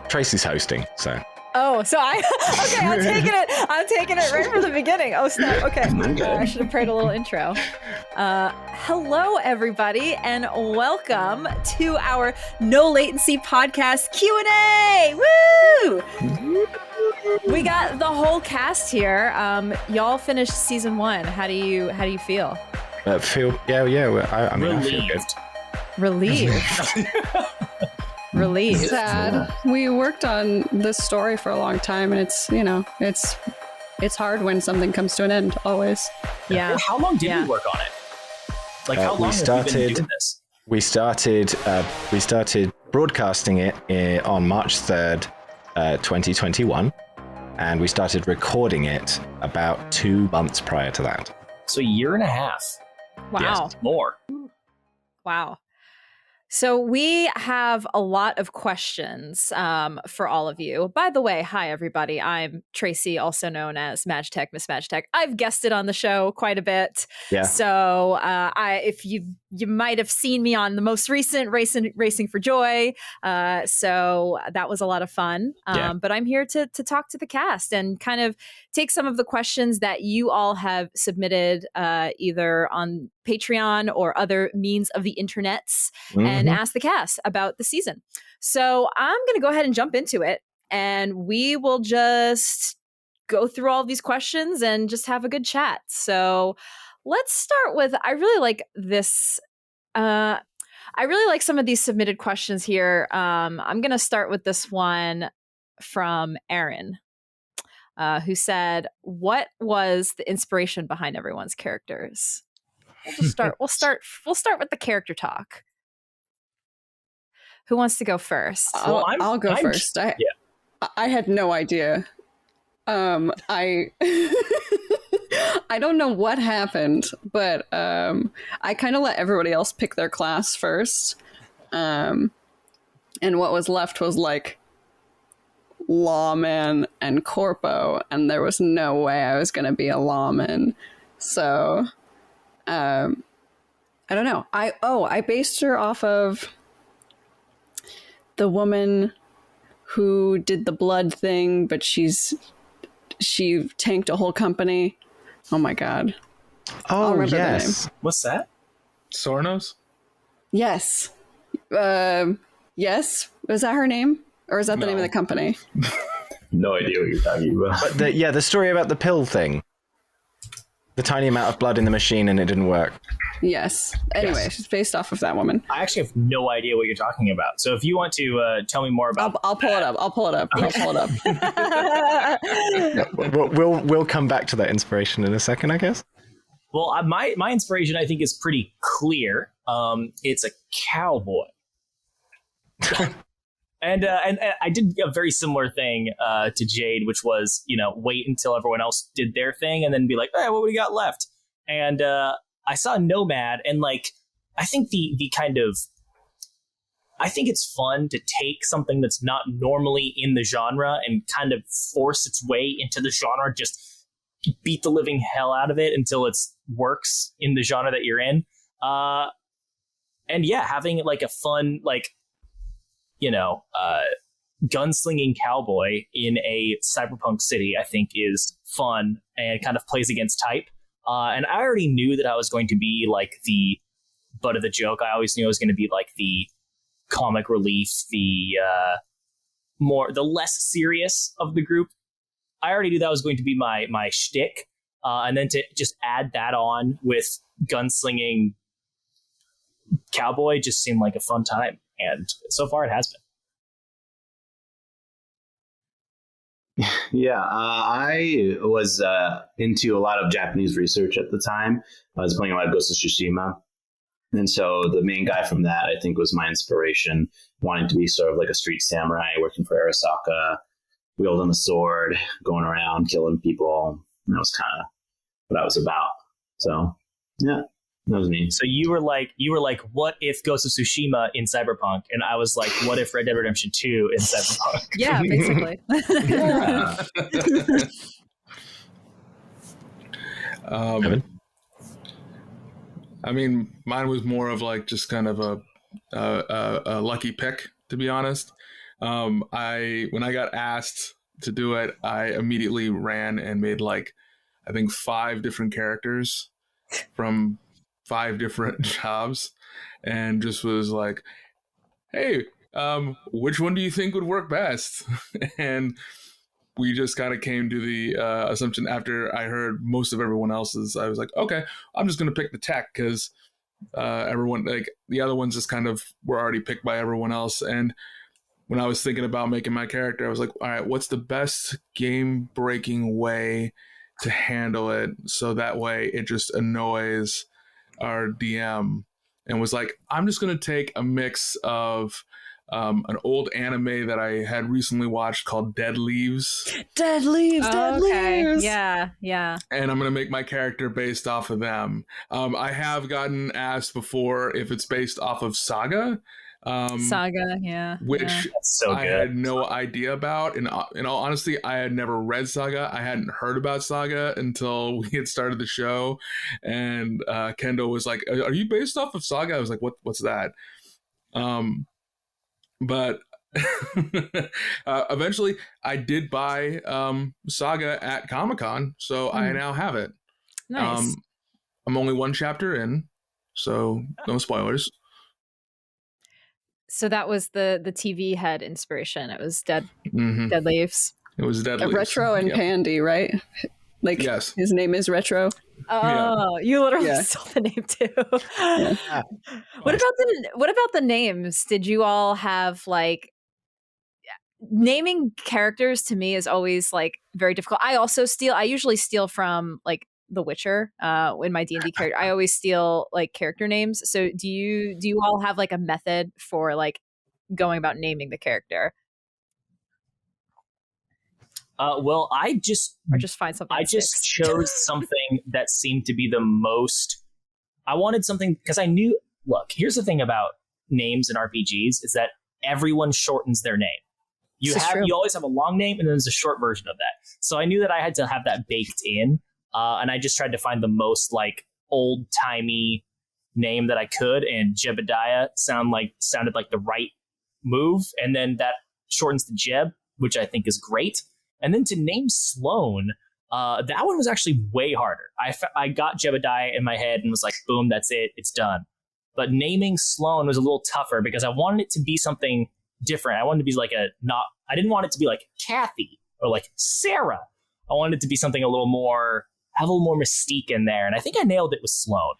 Tracy's hosting, so. Oh, so I'm taking it right from the beginning. Oh, snap. Okay. I should have prayed a little intro. Hello, everybody, and welcome to our No Latency podcast Q&A. Woo! We got the whole cast here. Y'all finished season 1. How do you feel? I feel good. Relieved. Relieved. Sad. We worked on this story for a long time, and it's hard when something comes to an end. Always. Yeah. Well, how long did we work on it? Like, how long have we been doing this? We started broadcasting it on March 3rd, 2021, and we started recording it about 2 months prior to that. So a year and a half. Wow. Yes, more. Wow. So we have a lot of questions for all of you. By the way, hi, everybody. I'm Tracy, also known as Magtech, Miss Magtech. I've guested on the show quite a bit. Yeah. So if you might have seen me on the most recent Racing for Joy. So that was a lot of fun. But I'm here to talk to the cast and kind of take some of the questions that you all have submitted either on Patreon or other means of the internets and ask the cast about the season. So I'm going to go ahead and jump into it, and we will just go through all of these questions and just have a good chat. So let's start with, I really like this. I really like some of these submitted questions here. I'm going to start with this one from Aaron, who said, "What was the inspiration behind everyone's characters?" We'll start with the character talk. Who wants to go first? I'll go first. I had no idea. I don't know what happened, but I kind of let everybody else pick their class first. And what was left was like lawman and corpo, and there was no way I was going to be a lawman. So I don't know. I based her off of the woman who did the blood thing, but she tanked a whole company. Oh my god. Oh, yes. What's that? Sornos? Yes. Yes. Was that her name? Or is that the name of the company? No idea what you're talking about. But the story about the pill thing. The tiny amount of blood in the machine and it didn't work. Yes. Anyway, She's based off of that woman. I actually have no idea what you're talking about. So if you want to tell me more about I'll pull it up. I'll pull it up. We'll come back to that inspiration in a second, I guess. Well, my inspiration, I think, is pretty clear. It's a cowboy. And I did a very similar thing to Jade, which was, wait until everyone else did their thing and then be like, hey, what do we got left? And I saw Nomad, and I think I think it's fun to take something that's not normally in the genre and kind of force its way into the genre, just beat the living hell out of it until it works in the genre that you're in. And yeah, having a fun, gunslinging cowboy in a cyberpunk city, I think is fun and kind of plays against type. And I already knew that I was going to be the butt of the joke. I always knew I was going to be the comic relief, the less serious of the group. I already knew that was going to be my shtick. And then to just add that on with gunslinging cowboy just seemed like a fun time. And so far it has been. Yeah, I was into a lot of Japanese research at the time. I was playing a lot of Ghost of Tsushima. And so the main guy from that, I think, was my inspiration, wanting to be sort of like a street samurai, working for Arasaka, wielding a sword, going around, killing people. And that was kind of what I was about. So, yeah. That was me. So you were like, what if Ghost of Tsushima in Cyberpunk? And I was like, what if Red Dead Redemption 2 in Cyberpunk? Yeah, basically. I mean, mine was more of just kind of a lucky pick. to be honest. When I got asked to do it, I immediately ran and made like, I think 5 different characters from 5 different jobs, and just was like, hey, which one do you think would work best? And we just kind of came to the assumption after I heard most of everyone else's. I was like, okay, I'm just going to pick the tech because everyone, like the other ones just kind of were already picked by everyone else. And when I was thinking about making my character, I was like, all right, what's the best game-breaking way to handle it so that way it just annoys our DM? And was like, I'm just going to take a mix of an old anime that I had recently watched called Dead Leaves. Dead Leaves. Yeah. And I'm going to make my character based off of them. I have gotten asked before if it's based off of Saga. Saga, yeah. Which That's so I good. had no idea about. In all honesty, I had never read Saga. I hadn't heard about Saga until we had started the show. And Kendall was like, are you based off of Saga? I was like, what's that? But eventually I did buy Saga at Comic-Con, so I now have it. Nice. I'm only 1 chapter in, so no spoilers. So that was the TV head inspiration. It was Dead Mhm. Leaves. It was Dead Leaves. Retro and Yep. Pandy, right? Like, Yes. his name is Retro. Oh, you literally Yeah. stole the name too. Yeah. What about the names? Did you all have like naming characters? To me is always like very difficult. I usually steal from like The Witcher in my D&D character. I always steal like character names. So do you all have like a method for like going about naming the character, Well, I just find something? I that just sticks? chose something that seemed to be the most. I wanted something because I knew. Look, here's the thing about names in RPGs is that everyone shortens their name. You always have a long name and then there's a short version of that. So I knew that I had to have that baked in, and I just tried to find the most like old timey name that I could. And Jebediah sounded like the right move, and then that shortens the Jeb, which I think is great. And then to name Sloan, that one was actually way harder. I got Jebediah in my head and was like, boom, that's it, it's done. But naming Sloan was a little tougher because I wanted it to be something different. I wanted to be like I didn't want it to be like Kathy or like Sarah. I wanted it to be something have a little more mystique in there. And I think I nailed it with Sloan.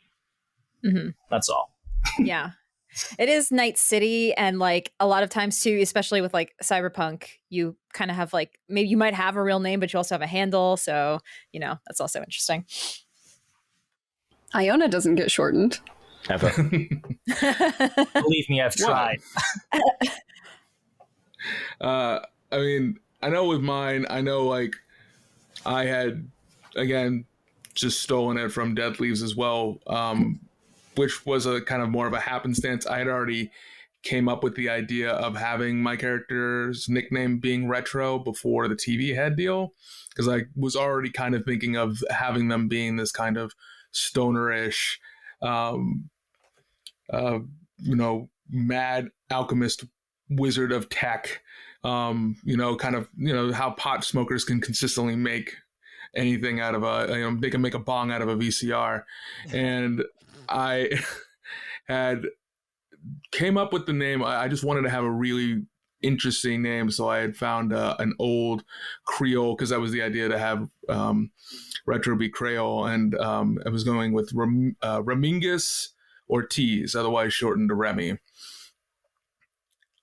Mm-hmm. That's all. Yeah. It is Night City, and like a lot of times too, especially with like Cyberpunk, you kind of have like, maybe you might have a real name, but you also have a handle. So, that's also interesting. Iona doesn't get shortened. Ever. Believe me, I've tried. I mean, I know with mine, like I had, again, just stolen it from Dead Leaves as well, which was a kind of more of a happenstance. I had already came up with the idea of having my character's nickname being Retro before the TV head deal, because I was already kind of thinking of having them being this kind of stonerish, mad alchemist wizard of tech, kind of, how pot smokers can consistently make anything out of they can make a bong out of a VCR. And I had came up with the name. I just wanted to have a really interesting name. So I had found an old Creole, because that was the idea, to have Retro be Creole. And I was going with Remingus Ortiz, otherwise shortened to Remy.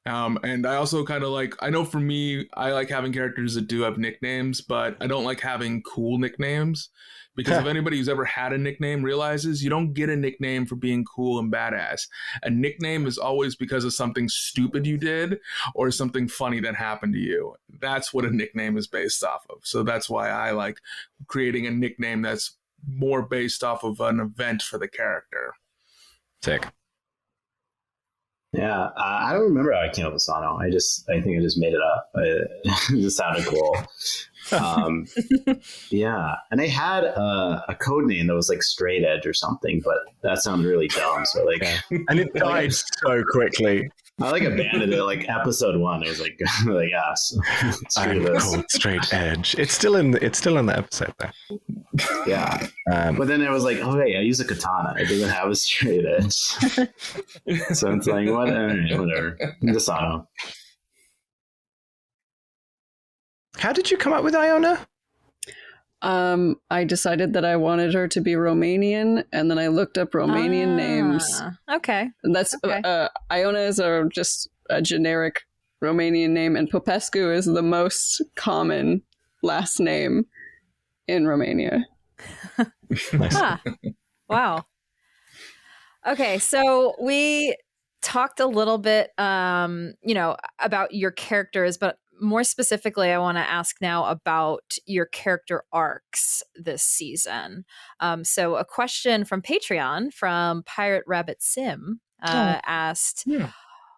And I also kind of I know for me, I like having characters that do have nicknames, but I don't like having cool nicknames, because if anybody who's ever had a nickname realizes you don't get a nickname for being cool and badass. A nickname is always because of something stupid you did or something funny that happened to you. That's what a nickname is based off of. So that's why I like creating a nickname that's more based off of an event for the character. Sick. Yeah, I don't remember how I came up with Sano. I think I just made it up. It just sounded cool. Yeah, and I had a code name that was like Straight Edge or something, but that sounded really dumb. So and it died so quickly. I like abandoned it like episode 1. It was like I'm cold straight edge. It's still in the episode though. Yeah. But then it was like, oh hey, I use a katana. It doesn't have a straight edge. So it's like whatever. The Sano. How did you come up with Iona? I decided that I wanted her to be Romanian, and then I looked up Romanian names. Okay. And that's Okay. Iona is just a generic Romanian name, and Popescu is the most common last name in Romania. Nice. Huh. Wow. Okay, so we talked a little bit, about your characters, but more specifically, I want to ask now about your character arcs this season. So a question from Patreon from Pirate Rabbit Sim asked,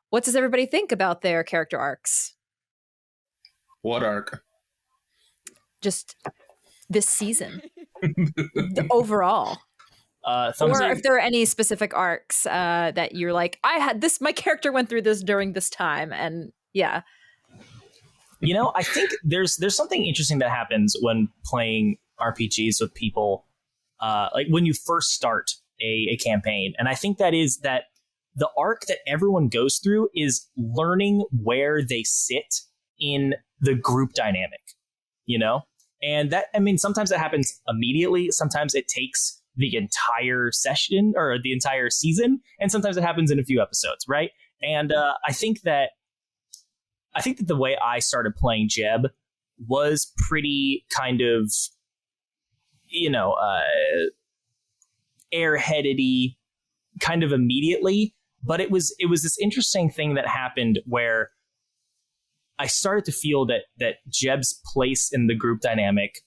what does everybody think about their character arcs? What arc? Just this season. Overall. Or if there are any specific arcs that you're like, I had this, my character went through this during this time. And yeah. I think there's something interesting that happens when playing RPGs with people, like when you first start a campaign. And I think that is that the arc that everyone goes through is learning where they sit in the group dynamic, And that, sometimes that happens immedately. Sometimes it takes the entire session or the entire season. And sometimes it happens in a few episodes, right? And I think that the way I started playing Jeb was pretty kind of, airheaded-y kind of immediately. But it was this interesting thing that happened where I started to feel that Jeb's place in the group dynamic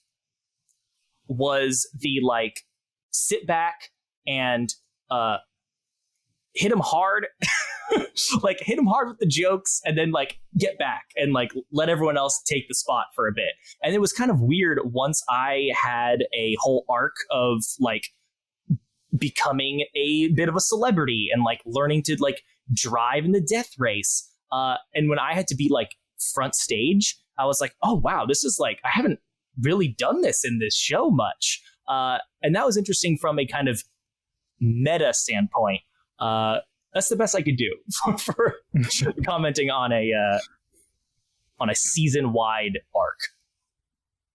was the like sit back and hit him hard, like hit him hard with the jokes and then like get back and like let everyone else take the spot for a bit. And it was kind of weird once I had a whole arc of like becoming a bit of a celebrity and like learning to like drive in the death race. And when I had to be like front stage, I was like, oh wow, this is like, I haven't really done this in this show much. And that was interesting from a kind of meta standpoint. That's the best I could do for commenting on a season-wide arc.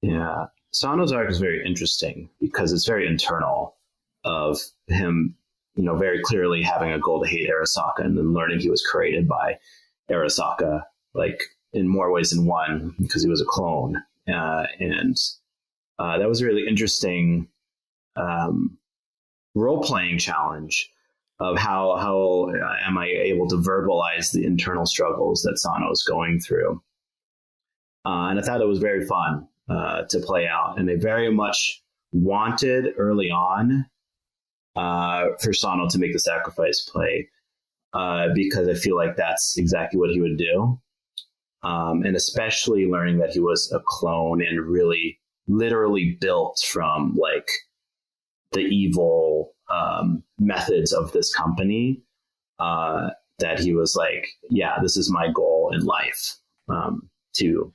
Yeah, Sano's arc is very interesting because it's very internal of him, very clearly having a goal to hate Arasaka and then learning he was created by Arasaka, like in more ways than one, because he was a clone. And that was a really interesting role-playing challenge of how am I able to verbalize the internal struggles that Sano is going through. And I thought it was very fun to play out. And they very much wanted early on for Sano to make the sacrifice play because I feel like that's exactly what he would do. And especially learning that he was a clone and really literally built from like the evil methods of this company, that he was like, yeah, this is my goal in life, to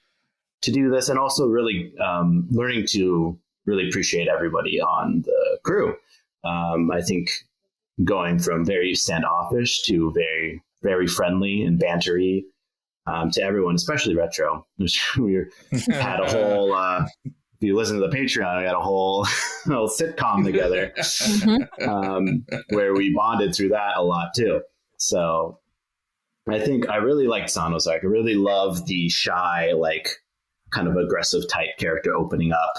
do this. And also really learning to really appreciate everybody on the crew. I think going from very standoffish to very, very friendly and bantery to everyone, especially Retro. We had a whole, if you listen to the Patreon, we had a whole sitcom together where we bonded through that a lot too. So I think I really liked Sano's arc. I really love the shy, like kind of aggressive type character opening up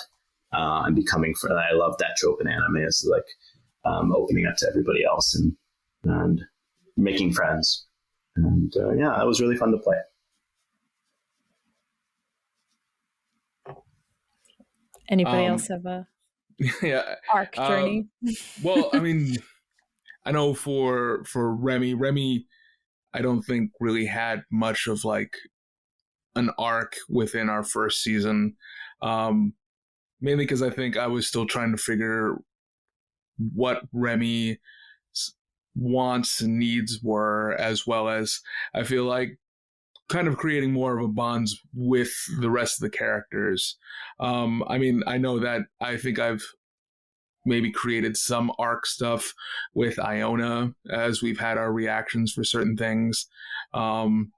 and becoming friendly. I love that trope in anime. It's like opening up to everybody else and making friends. And yeah, it was really fun to play. Anybody else have a arc journey? Well, I mean, I know for Remy, I don't think really had much of like an arc within our first season, mainly because I think I was still trying to figure what Remy's wants and needs were, as well as I feel like kind of creating more of a bonds with the rest of the characters. I mean, I know that I think I've maybe created some arc stuff with Iona as we've had our reactions for certain things. You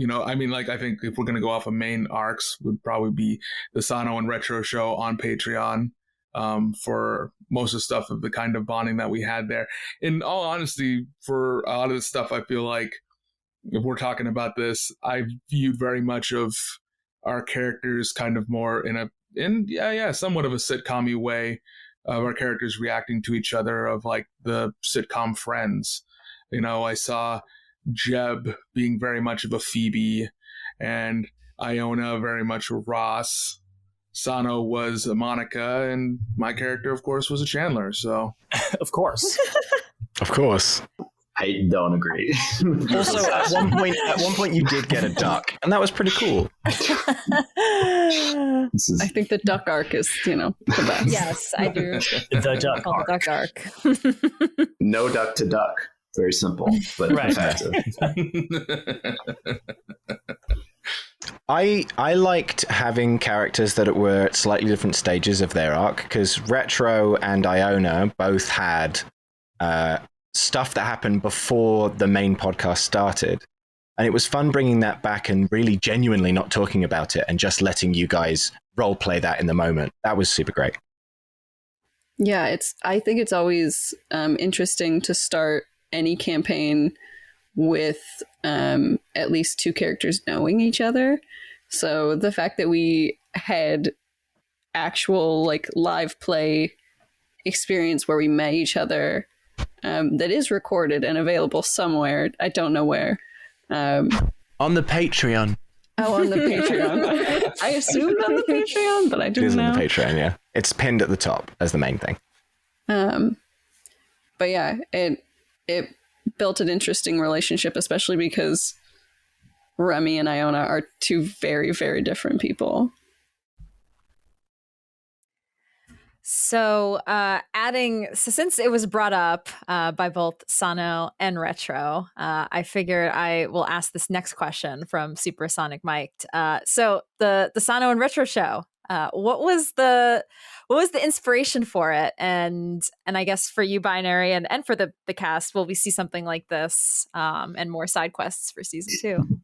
know, I mean, like, I think if we're going to go off of main arcs, would probably be the Sano and Retro show on Patreon, for most of the stuff of the kind of bonding that we had there. In all honesty, for a lot of the stuff, I feel like if we're talking about this, I viewed very much of our characters kind of more in somewhat of a sitcom-y way of our characters reacting to each other, of like the sitcom Friends. You know, I saw Jeb being very much of a Phoebe, and Iona very much a Ross. Sano was a Monica, and my character, of course, was a Chandler. So, of course, of course. I don't agree. Also, at one point, you did get a duck, and that was pretty cool. I think the duck arc is, the best. Yes, I do. The duck arc. Duck arc. No duck to duck. Very simple, but effective. I liked having characters that were at slightly different stages of their arc, because Retro and Iona both had stuff that happened before the main podcast started. And it was fun bringing that back and really genuinely not talking about it and just letting you guys role play that in the moment. That was super great. Yeah, I think it's always interesting to start any campaign with at least two characters knowing each other. So the fact that we had actual like live play experience where we met each other, that is recorded and available somewhere. I don't know where. On the Patreon. Oh, on the Patreon. I assumed on the Patreon, but I didn't know. It is on the Patreon, yeah. It's pinned at the top as the main thing. But yeah, it built an interesting relationship, especially because Remy and Iona are two very, very different people. So since it was brought up by both Sano and Retro, I figured I will ask this next question from Supersonic Mike. So the Sano and Retro show, what was the inspiration for it? And I guess for you, Binary, and for the cast, will we see something like this and more side quests for season 2?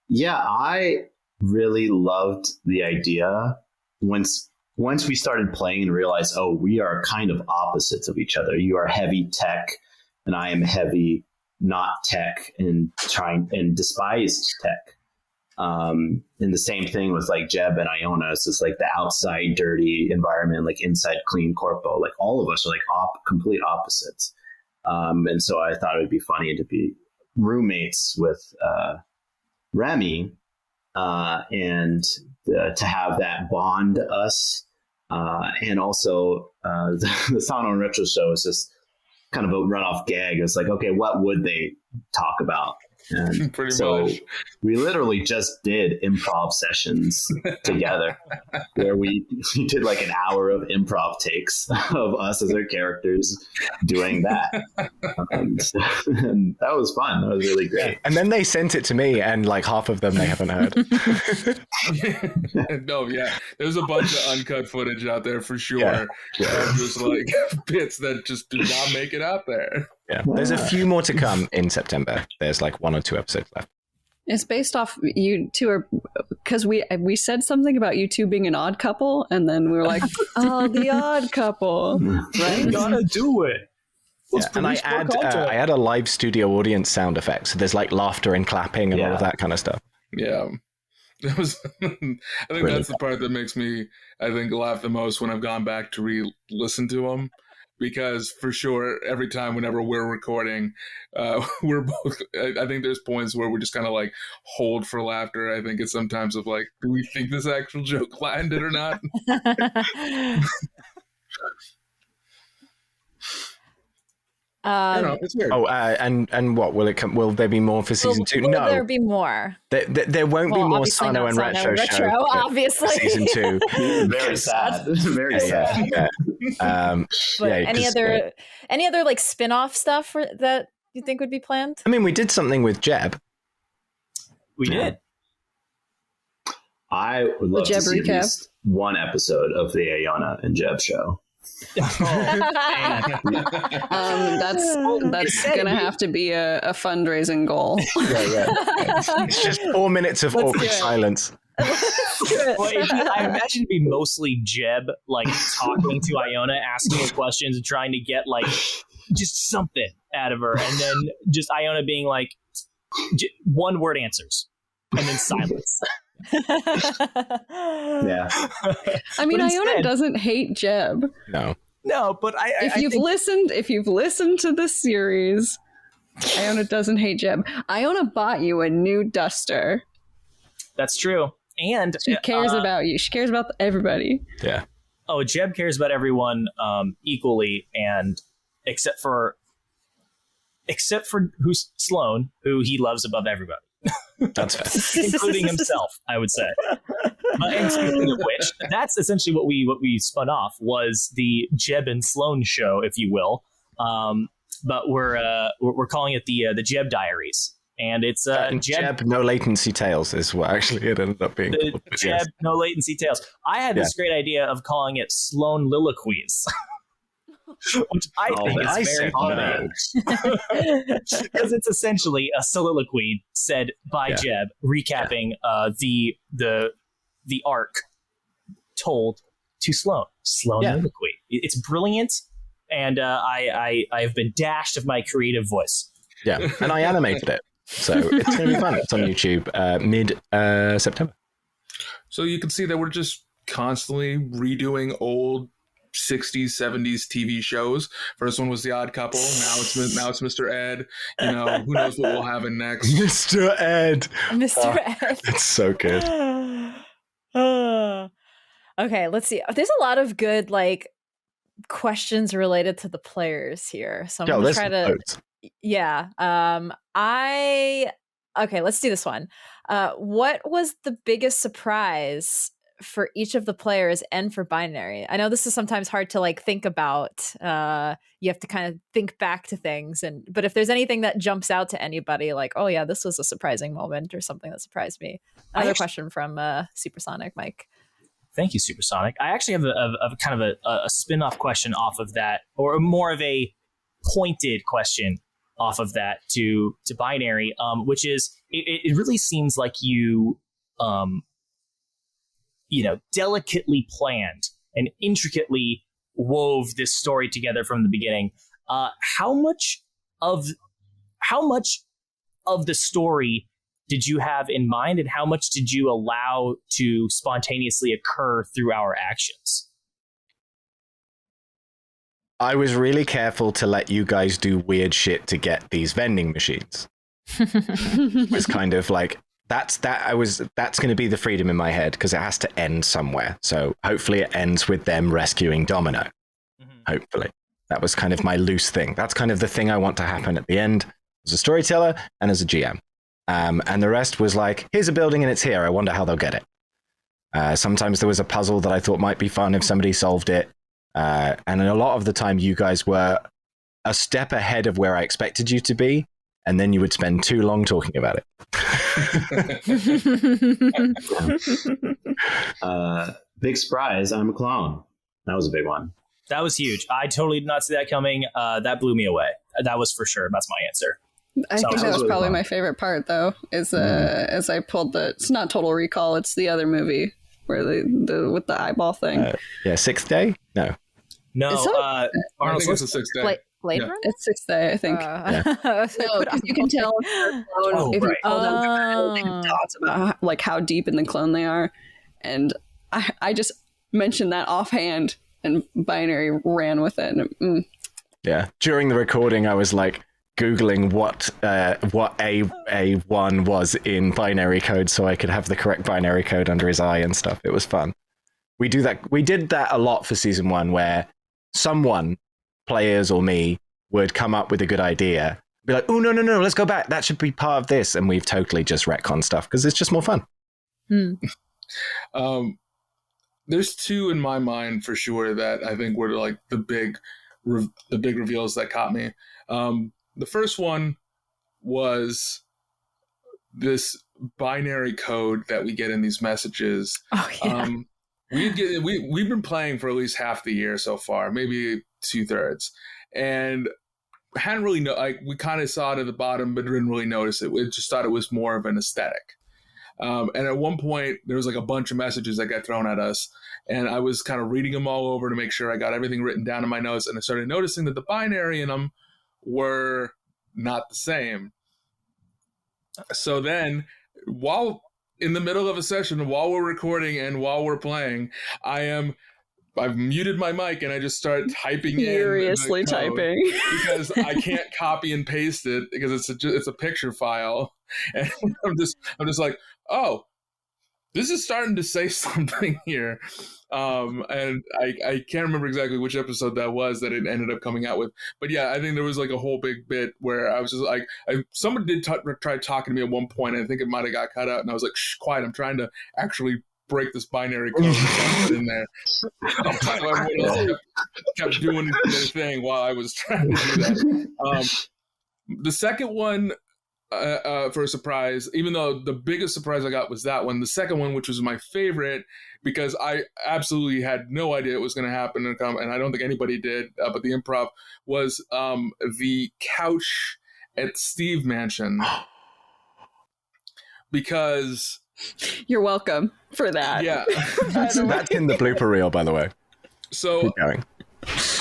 Yeah, I really loved the idea once we started playing and realized, oh, we are kind of opposites of each other. You are heavy tech, and I am heavy not tech and despised tech. And the same thing with like Jeb and Iona. It's just like the outside dirty environment, like inside clean corpo. Like all of us are like complete opposites. And so I thought it would be funny to be roommates with Remy and to have that bond us. And also the Sano and Retro show is just kind of a runoff gag. It's like, okay, what would they talk about? And pretty so much. We literally just did improv sessions together where we did like an hour of improv takes of us as our characters doing that. And that was fun. That was really great. And then they sent it to me, and like half of them they haven't heard. No, yeah. There's a bunch of uncut footage out there for sure. Yeah. Just like bits that just do not make it out there. Yeah, there's a few more to come in September. There's like 1 or 2 episodes left. It's based off you two are, because we said something about you two being an odd couple, and then we were like, oh, the odd couple, right? You gotta do it. Yeah, and I add a live studio audience sound effect, so there's like laughter and clapping and all of that kind of stuff. Yeah. That was I think really that's the part that makes me laugh the most when I've gone back to re-listen to them. Because for sure, every time, whenever we're recording, we're both. I think there's points where we're just kind of like hold for laughter. I think it's sometimes of like, do we think this actual joke landed or not? It's weird. Oh, and what will it come? Will there be more for season 2? Will no, there be more? There won't be more Sano and Retro show obviously. for season 2. Very sad. Very sad. Yeah. But any other like spin-off stuff that you think would be planned? I mean, we did something with Jeb. We did. I would love to see at least one episode of the Iona and Jeb show. That's gonna have to be a fundraising goal. Yeah. It's just 4 minutes of awkward silence. Well, I imagine it'd be mostly Jeb like talking to Iona, asking her questions and trying to get like just something out of her, and then just Iona being like one word answers and then silence. Yeah. I mean, Iona doesn't hate Jeb. No, but if you've listened to the series, Iona doesn't hate Jeb. Iona bought you a new duster. That's true. And she cares about you. She cares about everybody. Yeah. Oh, Jeb cares about everyone equally, and except for who's Sloan, who he loves above everybody. That's fair. Including himself, I would say. And speaking of which, that's essentially what we spun off was the Jeb and Sloan show, if you will. But we're calling it the Jeb Diaries, and it's Jeb No Latency Tales is what actually it ended up being. The Jeb No Latency Tales. I had this great idea of calling it Sloan Liloquies. Which I think is very funny. Because it's essentially a soliloquy said by Jeb, recapping the arc told to Sloan. Sloan Liloquy. It's brilliant, and I've been dashed of my creative voice. Yeah, and I animated it, so it's going to be fun. It's on YouTube mid-September. So you can see that we're just constantly redoing old 60s, 70s TV shows. First one was The Odd Couple. Now it's Mr. Ed. You know, who knows what we'll have in next. Mr. Ed. Ed. It's so good. Okay, let's see. There's a lot of good like questions related to the players here. So I'm gonna try to okay, let's do this one. What was the biggest surprise for each of the players and for Binary? I know this is sometimes hard to like think about. You have to kind of think back to things, but if there's anything that jumps out to anybody, like, oh yeah, this was a surprising moment or something that surprised me. Another question from Supersonic Mike. Thank you, Supersonic. I actually have a kind of a spin-off question off of that, or more of a pointed question off of that to Binary, which is it really seems like you delicately planned and intricately wove this story together from the beginning. How much of the story did you have in mind, and how much did you allow to spontaneously occur through our actions? I was really careful to let you guys do weird shit to get these vending machines. It's kind of like that's going to be the freedom in my head, because it has to end somewhere. So hopefully it ends with them rescuing Domino. Mm-hmm. Hopefully. That was kind of my loose thing. That's kind of the thing I want to happen at the end as a storyteller and as a GM. And the rest was like, here's a building and it's here. I wonder how they'll get it. Sometimes there was a puzzle that I thought might be fun if somebody solved it. And a lot of the time you guys were a step ahead of where I expected you to be. And then you would spend too long talking about it. Big surprise, I'm a clone. That was a big one. That was huge. I totally did not see that coming. That blew me away. That was for sure. That's my answer. I think that was really probably fun. My favorite part, though, is as I pulled it's not Total Recall, it's the other movie where the with the eyeball thing. Sixth Day? No. I think it's the Sixth Day. Blade Runner? It's Sixth Day, I think. Because you can tell if you call them, they have thoughts about how deep in the clone they are. And I just mentioned that offhand, and Binary ran with it. And, Yeah. During the recording, I was like Googling what A1 was in binary code so I could have the correct binary code under his eye and stuff. It was fun. We did that a lot for season 1, where someone, players or me, would come up with a good idea, be like, oh, no, let's go back. That should be part of this. And we've totally just retconned stuff because it's just more fun. there's two in my mind for sure that I think were like the big reveals that caught me. The first one was this binary code that we get in these messages. Oh, yeah. We've been playing for at least half the year so far, maybe 2/3, and hadn't really we kind of saw it at the bottom, but didn't really notice it. We just thought it was more of an aesthetic. And at one point, there was like a bunch of messages that got thrown at us, and I was kind of reading them all over to make sure I got everything written down in my notes, and I started noticing that the binary in them were not the same. So then, while in the middle of a session, while we're recording and while we're playing, I've muted my mic and I just start typing furiously typing because I can't copy and paste it because it's a picture file, and I'm just like, oh, this is starting to say something here. And I can't remember exactly which episode that was that it ended up coming out with. But yeah, I think there was like a whole big bit where I was just like, someone did try talking to me at one point, and I think it might have got cut out. And I was like, shh, quiet. I'm trying to actually break this binary code and put in there. Everyone else kept doing their thing while I was trying to do that. The second one, for a surprise, even though the biggest surprise I got was that one, the second one, which was my favorite, because I absolutely had no idea it was going to happen and I don't think anybody did, but the improv was the couch at Steve Mansion. Because you're welcome for that. Yeah. That's in the blooper reel, by the way. So keep going.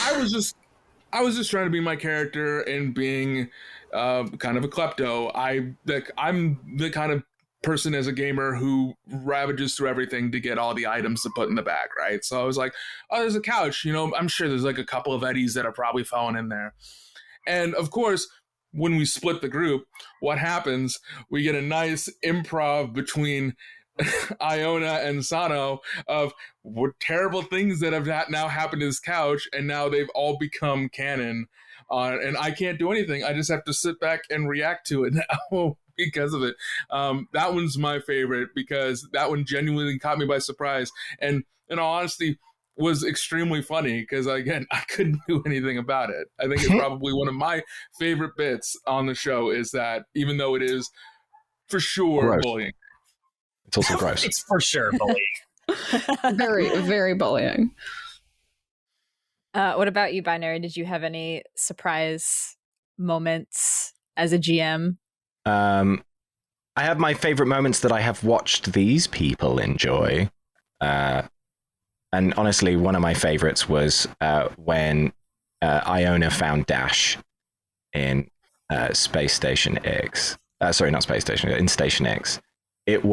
I was just trying to be my character and being kind of a klepto. I'm the kind of person as a gamer who ravages through everything to get all the items to put in the bag, right? So I was like, oh, there's a couch. I'm sure there's like a couple of Eddies that are probably falling in there. And of course, when we split the group, what happens? We get a nice improv between Iona and Sano of what terrible things that have now happened to this couch, and now they've all become canon. And I can't do anything. I just have to sit back and react to it now because of it. That one's my favorite because that one genuinely caught me by surprise. And in all honesty, was extremely funny because, again, I couldn't do anything about it. I think it's probably one of my favorite bits on the show is that even though it is for sure gross. Bullying. It's also gross. It's for sure bullying. Very, very bullying. What about you, Binary? Did you have any surprise moments as a GM? I have my favorite moments that I have watched these people enjoy. And honestly, one of my favorites was when Iona found Dash in Space Station X. Sorry, not Space Station, in Station X. It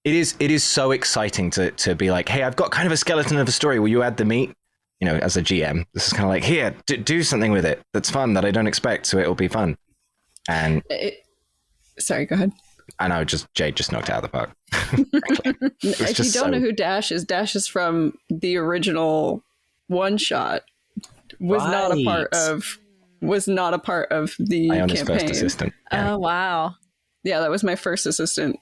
is so exciting to be like, hey, I've got kind of a skeleton of a story. Will you add the meat? As a GM, this is kind of like, here, do something with it that's fun that I don't expect, so it'll be fun. And sorry, go ahead. I know, Jade just knocked it out of the park. If you don't know who Dash is from the original one shot. Was not a part of the Iona's campaign. first assistant. Yeah. Oh, wow. Yeah, that was my first assistant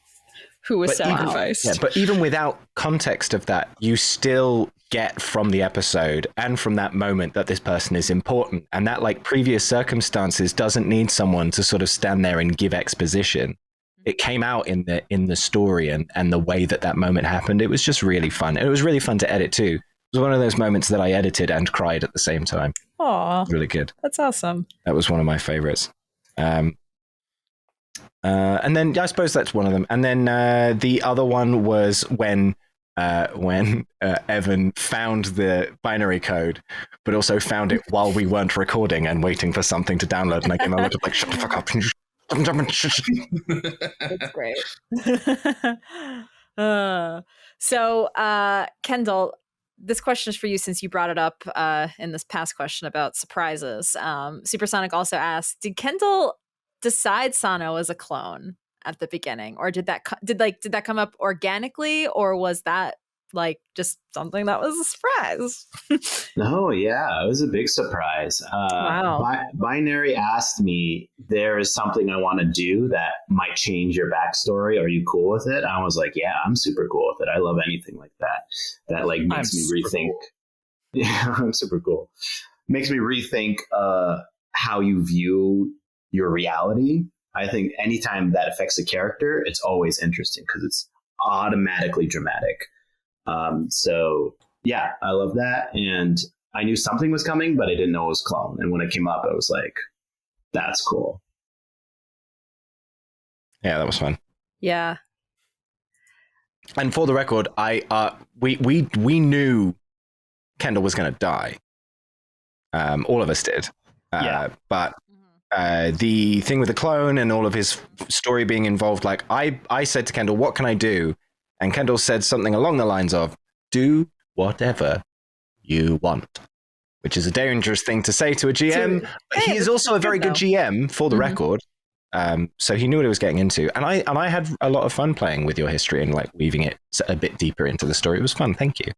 who was sacrificed. But even without context of that, you still get from the episode and from that moment that this person is important, and that like previous circumstances doesn't need someone to sort of stand there and give exposition. It came out in the story and the way that moment happened. It was just really fun. And it was really fun to edit too. It was one of those moments that I edited and cried at the same time. Aw, really good. That's awesome. That was one of my favorites. And then I suppose that's one of them. And then the other one was when Evan found the binary code, but also found it while we weren't recording and waiting for something to download. And I came out like, shut the fuck up. That's great. So, Kendall, this question is for you since you brought it up in this past question about surprises. Supersonic also asked, did Kendall decide Sano as a clone at the beginning, or did that come up organically, or was that like just something that was a surprise? No, yeah, it was a big surprise. Wow. Binary asked me, there is something I want to do that might change your backstory. Are you cool with it? I was like, yeah, I'm super cool with it. I love anything like that. That like makes me rethink. Cool. Yeah, I'm super cool. Makes me rethink how you view your reality. I think anytime that affects a character, it's always interesting because it's automatically dramatic. So yeah, I love that. And I knew something was coming, but I didn't know it was clone. And when it came up, I was like, that's cool. Yeah, that was fun. Yeah. And for the record, we knew Kendall was going to die. All of us did. But the thing with the clone and all of his story being involved, like I said to Kendall, what can I do? And Kendall said something along the lines of, do whatever you want, which is a dangerous thing to say to a GM. But he is also a very good GM, for the record. So he knew what he was getting into. And I had a lot of fun playing with your history and like weaving it a bit deeper into the story. It was fun. Thank you.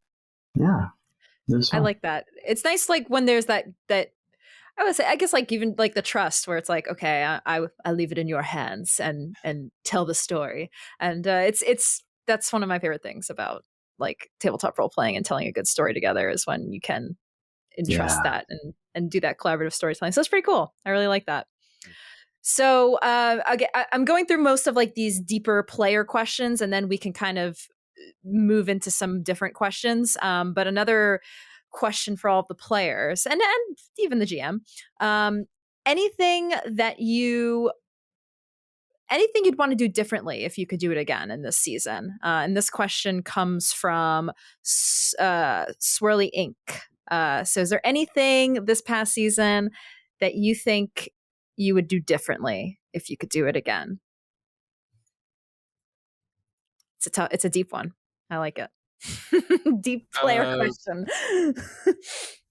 Yeah. I like that. It's nice, like when there's that I would say, I guess, like even like the trust where it's like, okay, I leave it in your hands and tell the story. And that's one of my favorite things about like tabletop role playing and telling a good story together is when you can entrust that and do that collaborative storytelling. So it's pretty cool. I really like that. So I'm going through most of like these deeper player questions, and then we can kind of move into some different questions. But another question for all of the players and even the GM, anything you'd want to do differently if you could do it again in this season. And this question comes from Swirly Ink. So is there anything this past season that you think you would do differently if you could do it again? It's a deep one. I like it. Deep player question.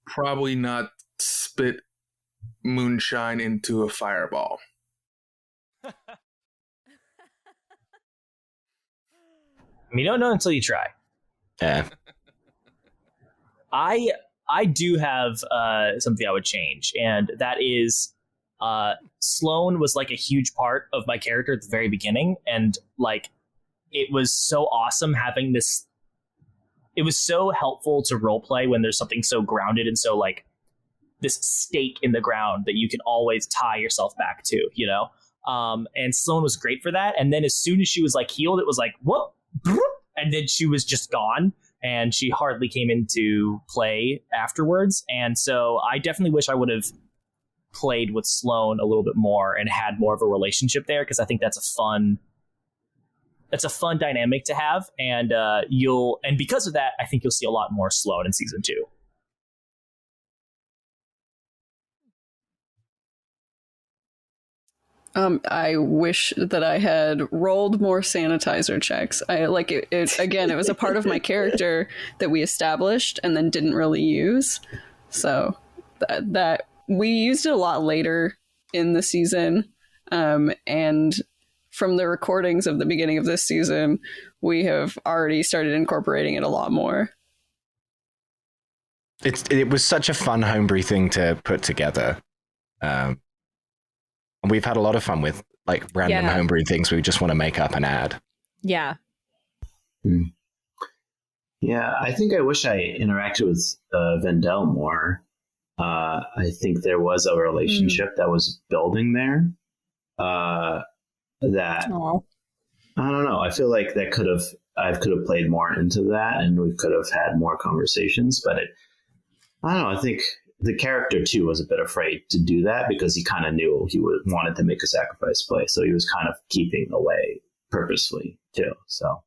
Probably not spit moonshine into a fireball. You don't know until you try. Yeah. I do have something I would change, and that is Sloan was like a huge part of my character at the very beginning, and like it was so awesome having this. It was so helpful to roleplay when there's something so grounded and so like this stake in the ground that you can always tie yourself back to, you know? And Sloan was great for that. And then as soon as she was like healed, it was like, whoop, and then she was just gone and she hardly came into play afterwards. And so I definitely wish I would have played with Sloan a little bit more and had more of a relationship there, because I think that's a fun dynamic to have, and because of that, I think you'll see a lot more Sloan in season 2. I wish that I had rolled more sanitizer checks. I like it again, it was a part of my character that we established and then didn't really use. So that we used it a lot later in the season. And from the recordings of the beginning of this season, we have already started incorporating it a lot more. It was such a fun homebrew thing to put together. And we've had a lot of fun with like random homebrew things we just want to make up and add. Yeah. Yeah, I think I wish I interacted with Vendel more. I think there was a relationship that was building there. That Aww. I don't know. I feel like I could have played more into that, and we could have had more conversations. But I don't know. I think the character too was a bit afraid to do that because he kind of knew he wanted to make a sacrifice play, so he was kind of keeping away purposefully too. So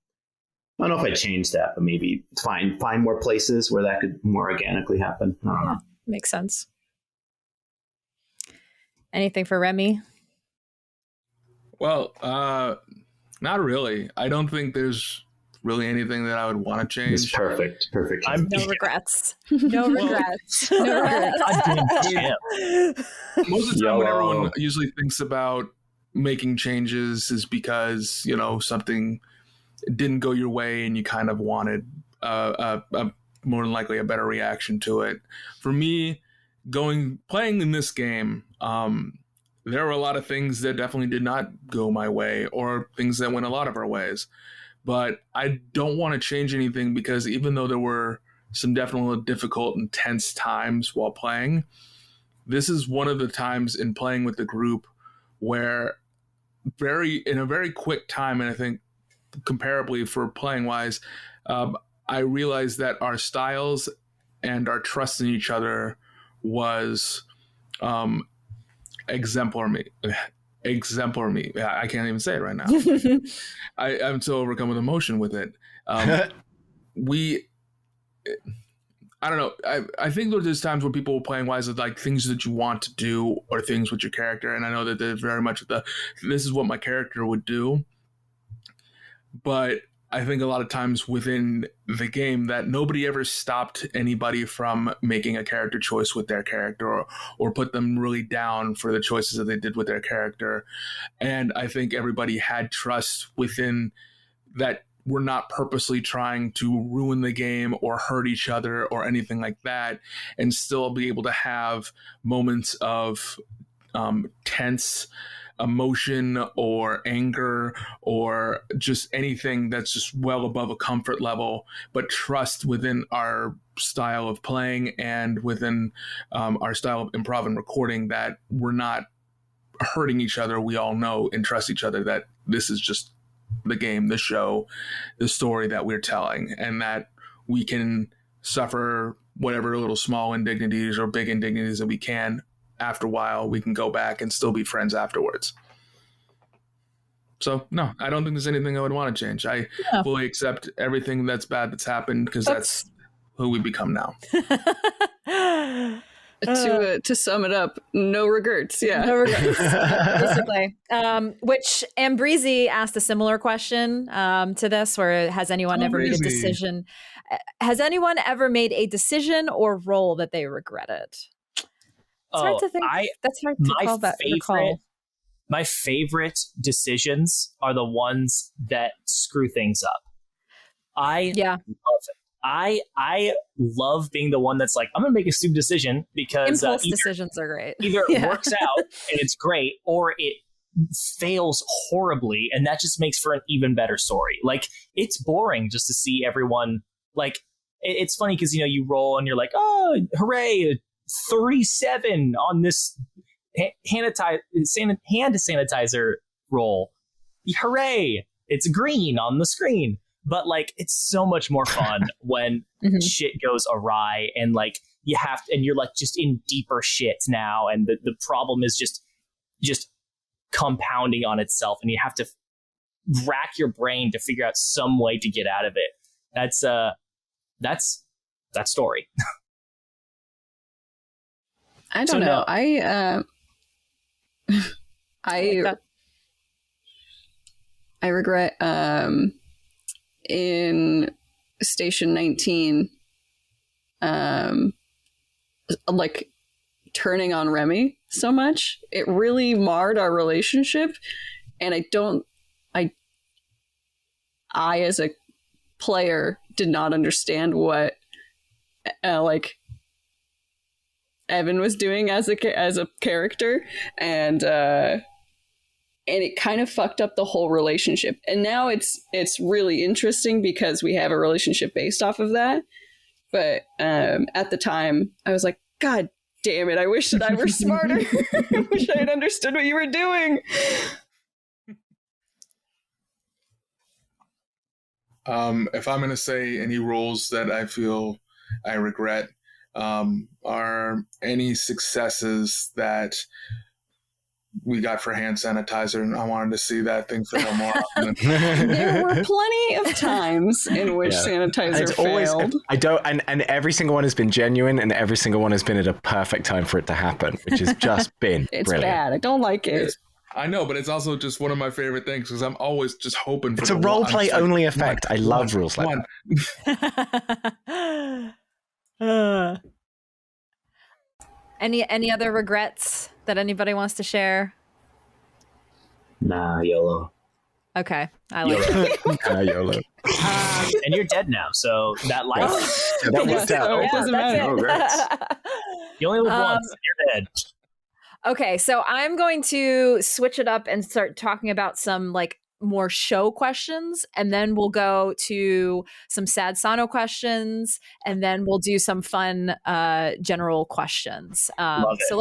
I don't know if I changed that, but maybe find more places where that could more organically happen. I don't know. Makes sense. Anything for Remy? Well, not really. I don't think there's really anything that I would want to change. It's perfect. No regrets. No regrets. No regrets. Most of the time when everyone usually thinks about making changes is because, something didn't go your way and you kind of wanted more than likely a better reaction to it. For me, playing in this game, there were a lot of things that definitely did not go my way, or things that went a lot of our ways. But I don't want to change anything, because even though there were some definitely difficult and tense times while playing, this is one of the times in playing with the group where in a very quick time, and I think comparably for playing wise, I realized that our styles and our trust in each other was exemplary. I can't even say it right now. I'm so overcome with emotion with it. I don't know. I think there's times where people playing wise is like things that you want to do or things with your character. And I know that there's very much this is what my character would do. But I think a lot of times within the game that nobody ever stopped anybody from making a character choice with their character, or put them really down for the choices that they did with their character. And I think everybody had trust within that. We're not purposely trying to ruin the game or hurt each other or anything like that, and still be able to have moments of tense emotion or anger or just anything that's just well above a comfort level, but trust within our style of playing and within our style of improv and recording that we're not hurting each other. We all know and trust each other that this is just the game, the show, the story that we're telling, and that we can suffer whatever little small indignities or big indignities that we can. After a while, we can go back and still be friends afterwards. So, no, I don't think there's anything I would want to change. I fully accept everything that's bad that's happened, because that's who we become now. To sum it up, no regrets. Yeah, no regrets, basically. Which Ambreezy asked a similar question to this, where has anyone ever made a decision? Has anyone ever made a decision or role that they regretted? It's hard to think. That's hard to recall. My favorite decisions are the ones that screw things up. I love it. I love being the one that's like, I'm going to make a stupid decision, because impulse decisions are great. Either it works out and it's great, or it fails horribly, and that just makes for an even better story. Like, it's boring just to see everyone, like, it's funny because, you roll and you're like, oh, hooray, 37 on this hand sanitizer roll. Hooray, it's green on the screen. But like, it's so much more fun when shit goes awry, and like and you're like just in deeper shit now, and the problem is just compounding on itself, and you have to rack your brain to figure out some way to get out of it. That's that story. I don't know. I regret in Station 19 like turning on Remy so much. It really marred our relationship, and I as a player did not understand what like Evan was doing as a character, and it kind of fucked up the whole relationship. And now it's really interesting because we have a relationship based off of that. But at the time, I was like, God damn it, I wish that I were smarter. I wish I had understood what you were doing. If I'm going to say any roles that I feel I regret, are any successes that we got for hand sanitizer, and I wanted to see that thing fail more often. There were plenty of times in which sanitizer failed. And every single one has been genuine, and every single one has been at a perfect time for it to happen, which has just been it's brilliant. Bad. I don't like it. I know, but it's also just one of my favorite things because I'm always just hoping for it's a role play only effect. I love rules like that. Any other regrets that anybody wants to share? Nah, YOLO. Okay, I like it. YOLO. And you're dead now, so that life. That worked out. So it doesn't matter. Oh, great. You only live once, and you're dead. Okay, so I'm going to switch it up and start talking about some like more show questions, and then we'll go to some sad Sano questions, and then we'll do some fun general questions. So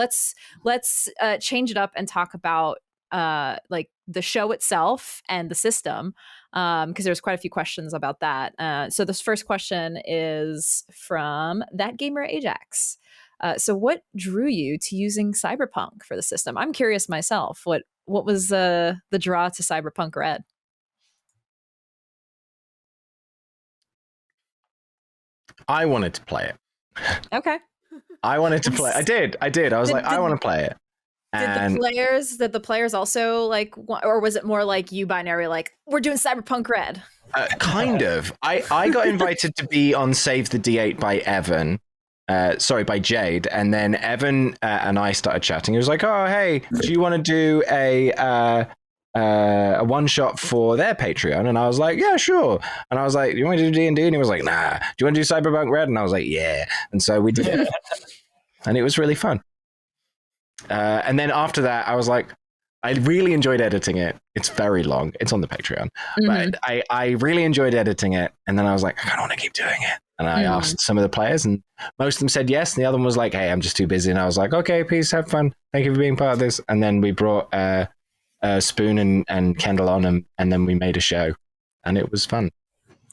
let's change it up and talk about like the show itself and the system, because there's quite a few questions about that. So this first question is from That Gamer Ajax. So what drew you to using Cyberpunk for the system? I'm curious myself. What was the draw to Cyberpunk-red? I wanted to play it. Okay. I wanted to play. I did. I was like, I want to play it. And Did the players also like, or was it more like you binary, like, we're doing Cyberpunk-red? Kind of. I got invited to be on Save the D8 by Evan. By Jade, and then Evan and I started chatting. He was like, "Oh, hey, do you want to do a one shot for their Patreon?" And I was like, "Yeah, sure." And I was like, "You want to do D&D?" And he was like, "Nah." "Do you want to do Cyberpunk-red?" And I was like, "Yeah." And so we did it, and it was really fun. And then after that, I was like, I really enjoyed editing it. It's very long. It's on the Patreon, but I really enjoyed editing it. And then I was like, I kind of want to keep doing it. And I asked some of the players, and most of them said yes. And the other one was like, "Hey, I'm just too busy." And I was like, "Okay, peace, have fun. Thank you for being part of this." And then we brought Spoon and Kendall on, and then we made a show, and it was fun.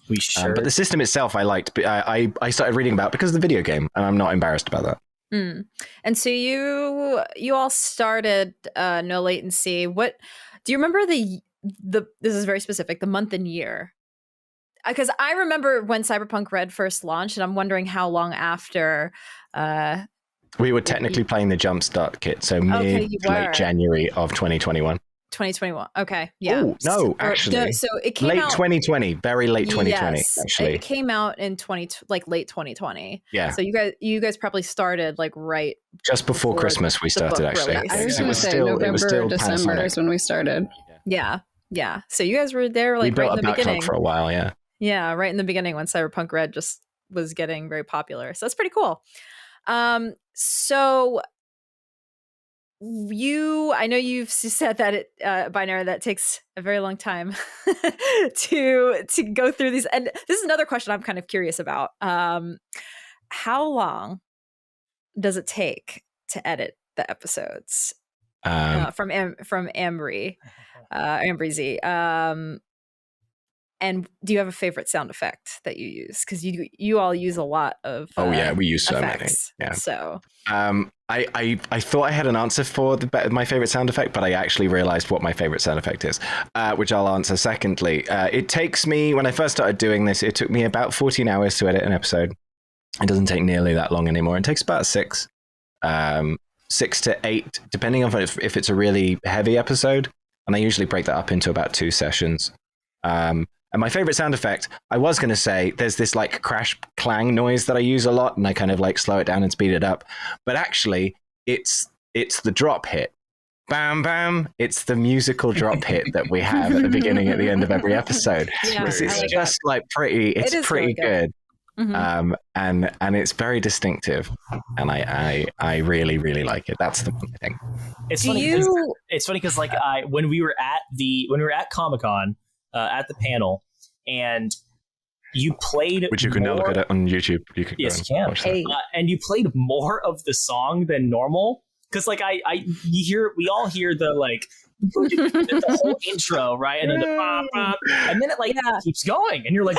We sure. But the system itself, I liked. I started reading about because of the video game, and I'm not embarrassed about that. And so you all started No Latency. What do you remember the this is very specific, the month and year? Because I remember when Cyberpunk-red first launched, and I'm wondering how long after. We were technically playing the Jumpstart kit, so late January of 2021. 2021. Okay, yeah. Oh, no, actually. So it came late out 2020, very late 2020. Yes, actually, it came out in late 2020. Yeah. So you guys probably started like right just before Christmas. We started actually. I was going to say November, December is when we started. Yeah. So you guys were there like right in the beginning for a while. Yeah. Yeah, right in the beginning when Cyberpunk-red just was getting very popular. So that's pretty cool. So I know you've said that it binary that takes a very long time to go through these, and this is another question I'm kind of curious about. How long does it take to edit the episodes from Ambry Z? And do you have a favorite sound effect that you use? Because you all use a lot of we use so many. Yeah. So I thought I had an answer for my favorite sound effect, but I actually realized what my favorite sound effect is, which I'll answer secondly. It takes me, when I first started doing this, it took me about 14 hours to edit an episode. It doesn't take nearly that long anymore. It takes about 6 to 8, depending on if it's a really heavy episode. And I usually break that up into about 2 sessions. And my favorite sound effect, I was going to say, there's this like crash clang noise that I use a lot, and I kind of like slow it down and speed it up. But actually, it's the drop hit. Bam, bam. It's the musical drop hit that we have at the beginning, at the end of every episode. Yeah, it's just like pretty, it's pretty good. Mm-hmm. And it's very distinctive, and I really, really like it. That's the one thing. It's funny because like when we were at Comic-Con at the panel, and you played, which you can now look at it on YouTube. You can and you played more of the song than normal, because like we all hear the like the whole intro, right, and then the pop, pop, and then it like keeps going, and you're like,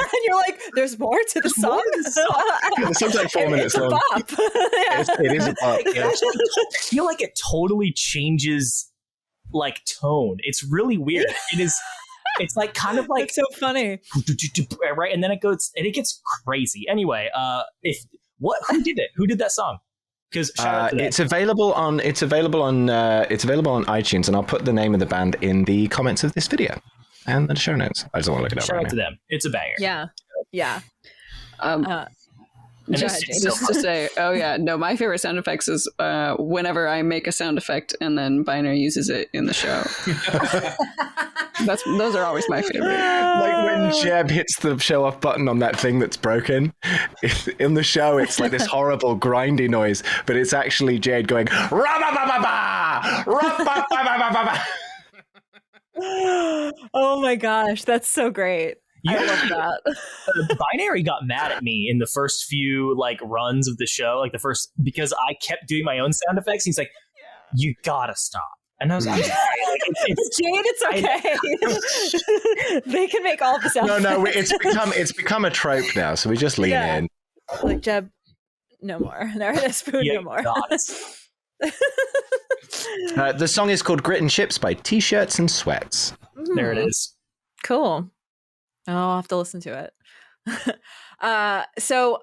there's more to the song. The song's like 4 minutes long. It is a pop. I feel like it totally changes like tone. It's really weird. It is. It's like kind of like it's so funny, right? And then it goes and it gets crazy. Anyway, who did it? Who did that song? Because it's available on iTunes, and I'll put the name of the band in the comments of this video and the show notes. I just want to look it up. Shout out to them. It's a banger. Yeah. Just to say, my favorite sound effects is whenever I make a sound effect and then Binary uses it in the show. Those are always my favorite. Like when Jeb hits the show off button on that thing that's broken. In the show, it's like this horrible grindy noise, but it's actually Jade going, "Ra-ba-ba-ba-ba! Ra-ba-ba-ba-ba-ba!" Oh my gosh, that's so great. Yeah. I love that. Binary got mad at me in the first few like runs of the show, like the first, because I kept doing my own sound effects. He's like, "You gotta stop." And I was like, Jade, it's okay. They can make all the sound. No, it's become a trope now, so we just lean in. Like Jeb, no more. Spoon, no more. The song is called "Grit and Chips" by T-Shirts and Sweats. There it is. Cool. Oh, I'll have to listen to it. So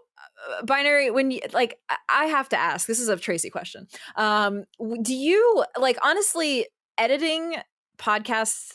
Binary, when you like, I have to ask, this is a Tracy question. Do you like, honestly, editing podcasts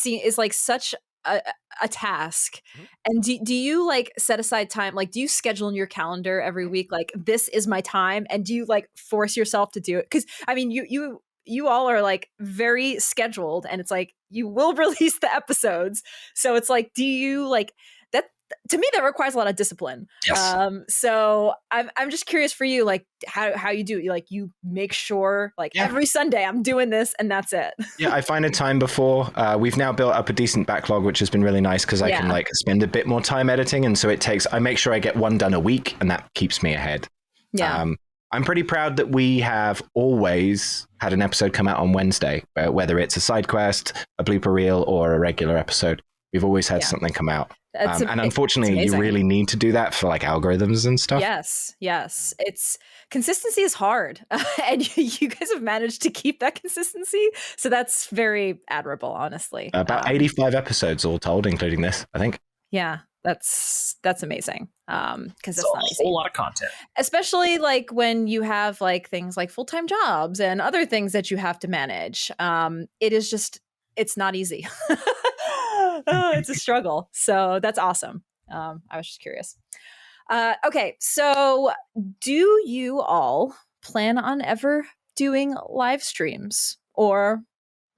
is like such a task, and do you like set aside time, like do you schedule in your calendar every week, like this is my time, and do you like force yourself to do it? Because I mean, you all are like very scheduled, and it's like you will release the episodes, so it's like, do you like that? To me, that requires a lot of discipline. Yes. So I'm just curious for you, like how you do it. Like you make sure, like every Sunday I'm doing this, and that's it. Yeah, I find a time before. We've now built up a decent backlog, which has been really nice because I can like spend a bit more time editing, and so I make sure I get one done a week, and that keeps me ahead. Yeah. I'm pretty proud that we have always had an episode come out on Wednesday, whether it's a side quest, a blooper reel, or a regular episode. We've always had something come out. And unfortunately, you really need to do that for like algorithms and stuff. Yes. It's consistency is hard. And you guys have managed to keep that consistency. So that's very admirable, honestly. About 85 episodes all told, including this, I think. Yeah, that's amazing. Because it's not easy. A whole lot of content. Especially like when you have like things like full-time jobs and other things that you have to manage. It's not easy. It's a struggle. So that's awesome. I was just curious. Okay, so do you all plan on ever doing live streams or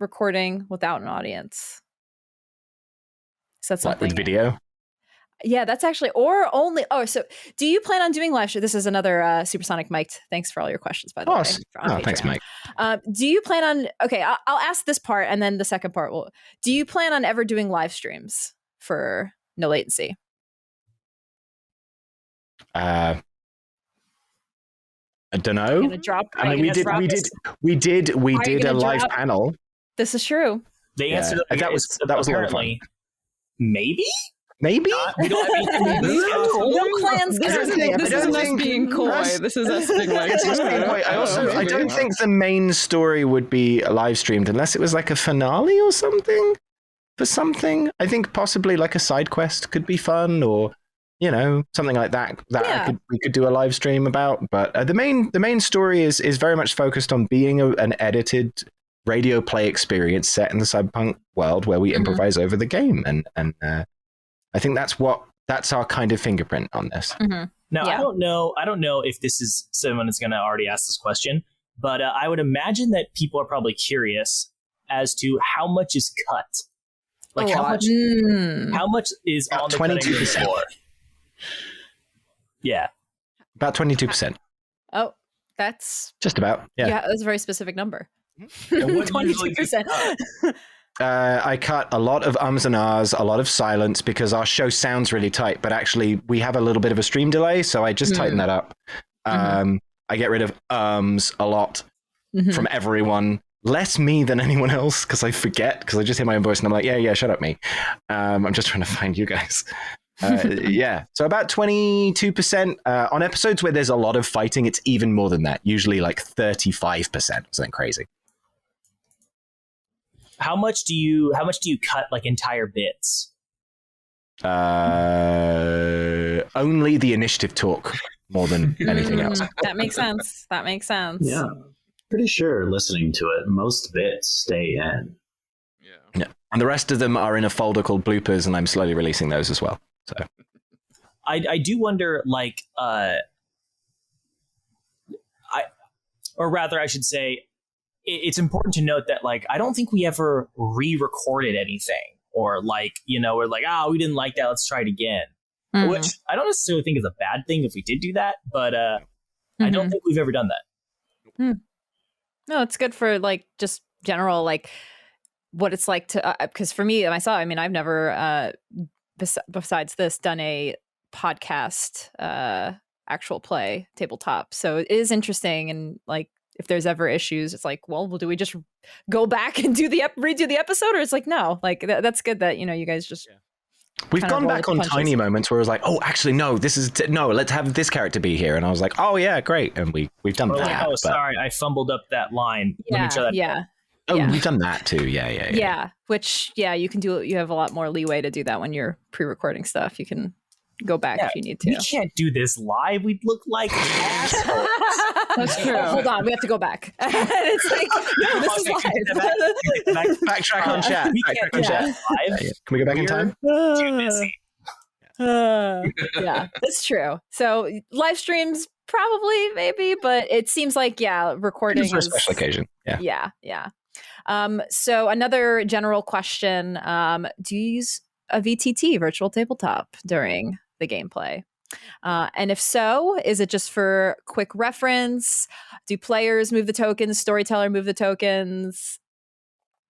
recording without an audience? Is that something? With video? Yeah, that's actually, or only. Oh, so do you plan on doing live stream? This is another Supersonic Mike. Thanks for all your questions, by the way. Thanks, Mike. Do you plan on? Okay, I'll ask this part, and then the second part will. Do you plan on ever doing live streams for No Latency? I don't know. I mean, we did a live panel. This is true. The answer that was a lot of fun. Maybe. Maybe? We don't No plans. This is us being coy. This is us being like, I don't think the main story would be live streamed unless it was like a finale or something. For something, I think possibly like a side quest could be fun, or something like that. We could do a live stream about. But the main story is very much focused on being an edited radio play experience set in the cyberpunk world where we improvise over the game, and I think that's our kind of fingerprint on this. Mm-hmm. Now, I don't know if this is someone is going to already ask this question, but I would imagine that people are probably curious as to how much is cut. Like how much is on the 22%. Floor? Yeah. About 22%. Oh, that's just about. Yeah, that's a very specific number. 22%. I cut a lot of ums and ahs, a lot of silence, because our show sounds really tight, but actually we have a little bit of a stream delay, so I just tighten that up. I get rid of a lot from everyone. Less me than anyone else, because I forget, because I just hear my own voice and I'm like, yeah, shut up, me. I'm just trying to find you guys. So about 22%. On episodes where there's a lot of fighting, it's even more than that. Usually like 35%, something crazy. How much do you cut like entire bits? Only the initiative talk more than anything else. That makes sense. Yeah. Pretty sure listening to it, most bits stay in. Yeah. And the rest of them are in a folder called bloopers, and I'm slowly releasing those as well. So I do wonder, like, or rather I should say, it's important to note that like I don't think we ever re-recorded anything or like, you know, we're like, we didn't like that, let's try it again. Which I don't necessarily think is a bad thing if we did do that, but I don't think we've ever done that. No, it's good for like just general like what it's like to because for me myself, I mean, I've never besides this done a podcast actual play tabletop, so it is interesting. And like if there's ever issues, it's like, well, do we just go back and do the redo the episode, or it's like no, like that's good that, you know, you guys just we've gone back on tiny moments where it was like, oh, actually no, this is no, let's have this character be here, and I was like, oh yeah, great, and we've done that. Like, oh, sorry, I fumbled up that line. Yeah, we've done that too. Yeah. Which you can do. You have a lot more leeway to do that when you're pre-recording stuff. You can go back if you need to. We can't do this live. We'd look like assholes. That's true. Hold on, we have to go back. And it's like, no, this is live. Backtrack on chat. Backtrack on chat. Live. Can we go back in time? Too busy. Yeah, that's true. So live streams probably, maybe, but it seems like recording for a special occasion. Yeah. So another general question: do you use a VTT, virtual tabletop, during the gameplay? And if so, is it just for quick reference? Do players move the tokens? Storyteller move the tokens?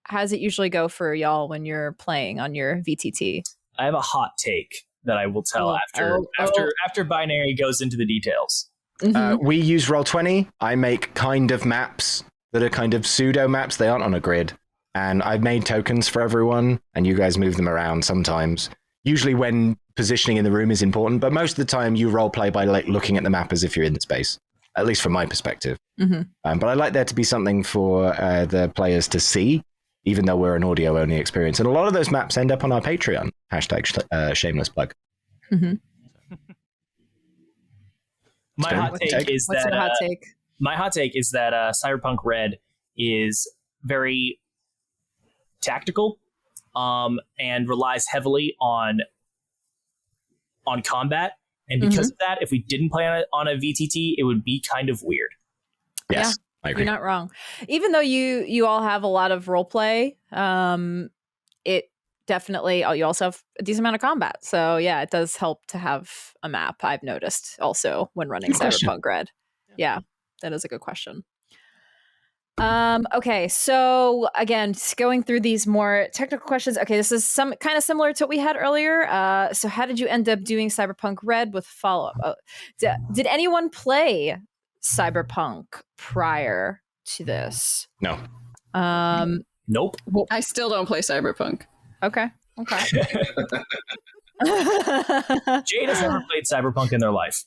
How does it usually go for y'all when you're playing on your VTT? I have a hot take that I will tell after Binary goes into the details. We use Roll20. I make kind of maps that are kind of pseudo maps. They aren't on a grid. And I've made tokens for everyone, and you guys move them around sometimes. Usually when positioning in the room is important, but most of the time you role play by like looking at the map as if you're in the space, at least from my perspective. But I like there to be something for the players to see, even though we're an audio only experience. And a lot of those maps end up on our Patreon. # shameless plug. My hot take is that Cyberpunk-red is very tactical and relies heavily on combat. And because of that, if we didn't play on a VTT, it would be kind of weird. Yes. I agree. You're not wrong. Even though you all have a lot of role play, it definitely, you also have a decent amount of combat. So yeah, it does help to have a map, I've noticed also when running Cyberpunk-red. Yeah, that is a good question. Okay, so again, just going through these more technical questions. Okay, this is some kind of similar to what we had earlier. So how did you end up doing Cyberpunk-red with follow-up? Did anyone play Cyberpunk prior to this? No. Nope. Well, I still don't play Cyberpunk. Okay. Jade has never played Cyberpunk in their life.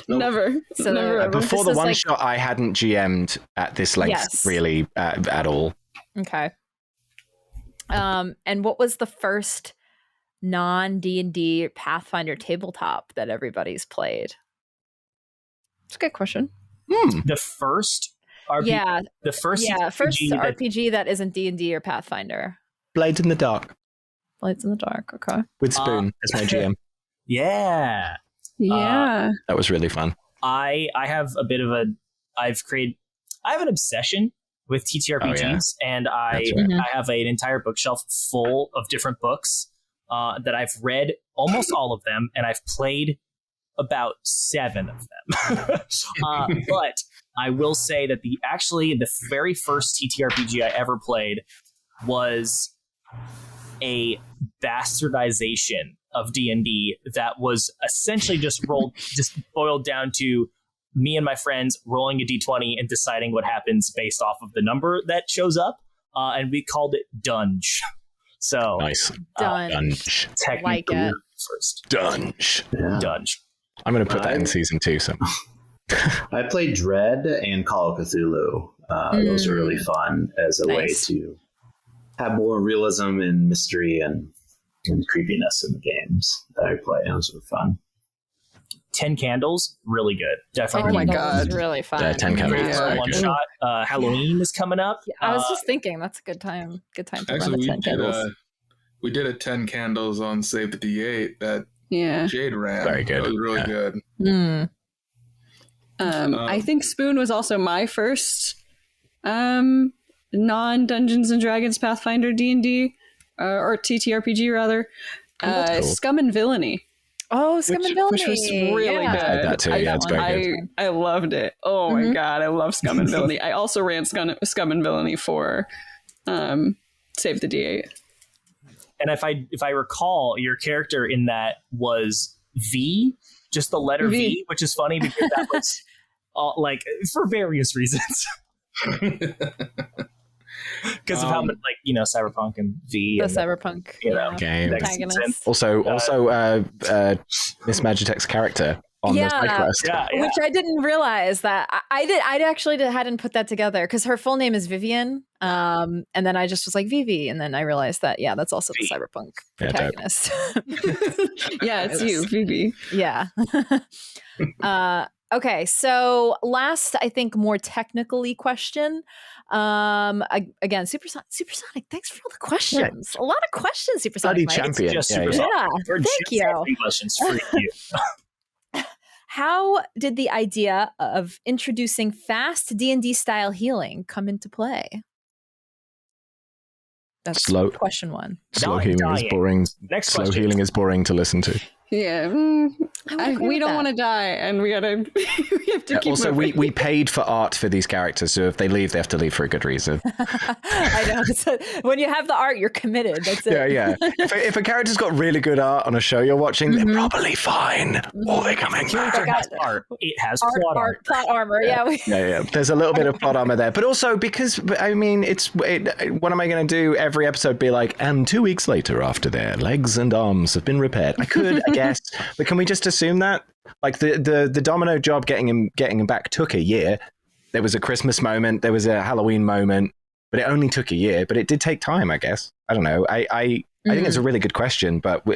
Never. So never. Before the one shot, I hadn't GM'd at this length really at all. Okay. And what was the first non-D&D Pathfinder tabletop that everybody's played? It's a good question. The first RPG, first RPG that isn't D&D or Pathfinder. Blades in the Dark. Blades in the Dark. Okay. With Spoon as my GM. Yeah. That was really fun. I have a bit of I have an obsession with TTRPGs, and I have an entire bookshelf full of different books that I've read almost all of them, and I've played about 7 of them. But I will say that the very first TTRPG I ever played was a bastardization of D&D that was essentially just boiled down to me and my friends rolling a d20 and deciding what happens based off of the number that shows up, and we called it Dunge. So nice. Dunge. Technically like it. first. Dunge. Yeah. Dunge. I'm going to put that in season 2. So I played Dread and Call of Cthulhu. Those are really fun as a way to have more realism and mystery and creepiness in the games that I play. Those were fun. 10 Candles, really good. Definitely. Oh my God. It's really fun. 10 Candles. One shot. Halloween is coming up. Yeah, I was just thinking that's a good time. Good time to run the 10 Candles. We did a 10 Candles on Save the D8 that Jade ran. Very good. It was really good. I think Spoon was also my first non-Dungeons and Dragons Pathfinder D&D, or TTRPG rather. Cool. Scum and Villainy. Oh, Scum and Villainy. Which was really good. I like that too. Yeah, it's very good. I loved it. Oh my god, I love Scum and Villainy. I also ran Scum and Villainy for Save the D8. And if I recall, your character in that was V, just the letter V, which is funny because that was like for various reasons. Because of how much, like, you know, Cyberpunk and V. The and Cyberpunk game. protagonist. Also, Miss Magitech's character on this side quest. Which I didn't realize that I actually hadn't put that together because her full name is Vivian, and then I just was like Vivi, and then I realized that that's also the Cyberpunk protagonist. Yeah, it's you, Vivi. Yeah. Okay, so last, I think, more technically question. Again, Supersonic, thanks for all the questions. A lot of questions, Supersonic. Champion. Just Thank you. Questions for you. How did the idea of introducing fast D&D style healing come into play? That's question one. Slow healing is boring. Next slow question. healing is boring to listen to. Yeah, we don't want to die, and we gotta. We have to keep. Also, we paid for art for these characters, so if they leave, they have to leave for a good reason. I know. So when you have the art, you're committed. That's it. Yeah. If a character's got really good art on a show you're watching, they're probably fine. Or they're coming back. Character has art. It has plot armor. Yeah. There's a little bit of plot armor there, but also because I mean, what am I going to do every episode? Be like, and 2 weeks later, after their legs and arms have been repaired, I could. Yes, but can we just assume that like the domino job getting him back took a year? There was a Christmas moment, there was a Halloween moment, but it only took a year. But it did take time, I guess. I don't know. I think it's a really good question, but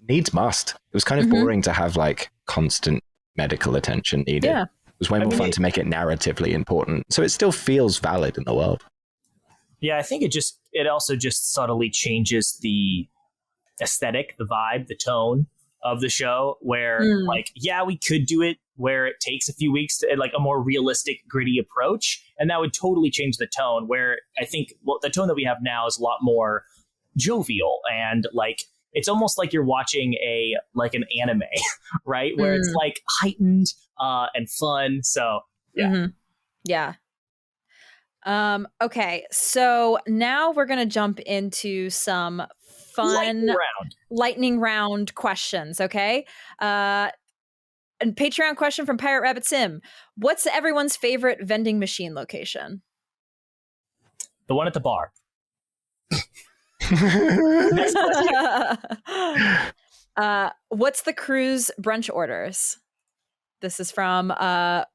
needs must. It was kind of boring to have like constant medical attention needed. Yeah. It was way more fun to make it narratively important, so it still feels valid in the world. Yeah, I think it also just subtly changes the aesthetic, the vibe, the tone of the show, where like, we could do it where it takes a few weeks to like a more realistic, gritty approach, and that would totally change the tone, where I think the tone that we have now is a lot more jovial, and like it's almost like you're watching an anime, right, where it's like heightened and fun. So okay, so now we're gonna jump into some fun lightning round questions. Okay, and Patreon question from Pirate Rabbit Sim: what's everyone's favorite vending machine location? The one at the bar. What's the cruise brunch orders? This is from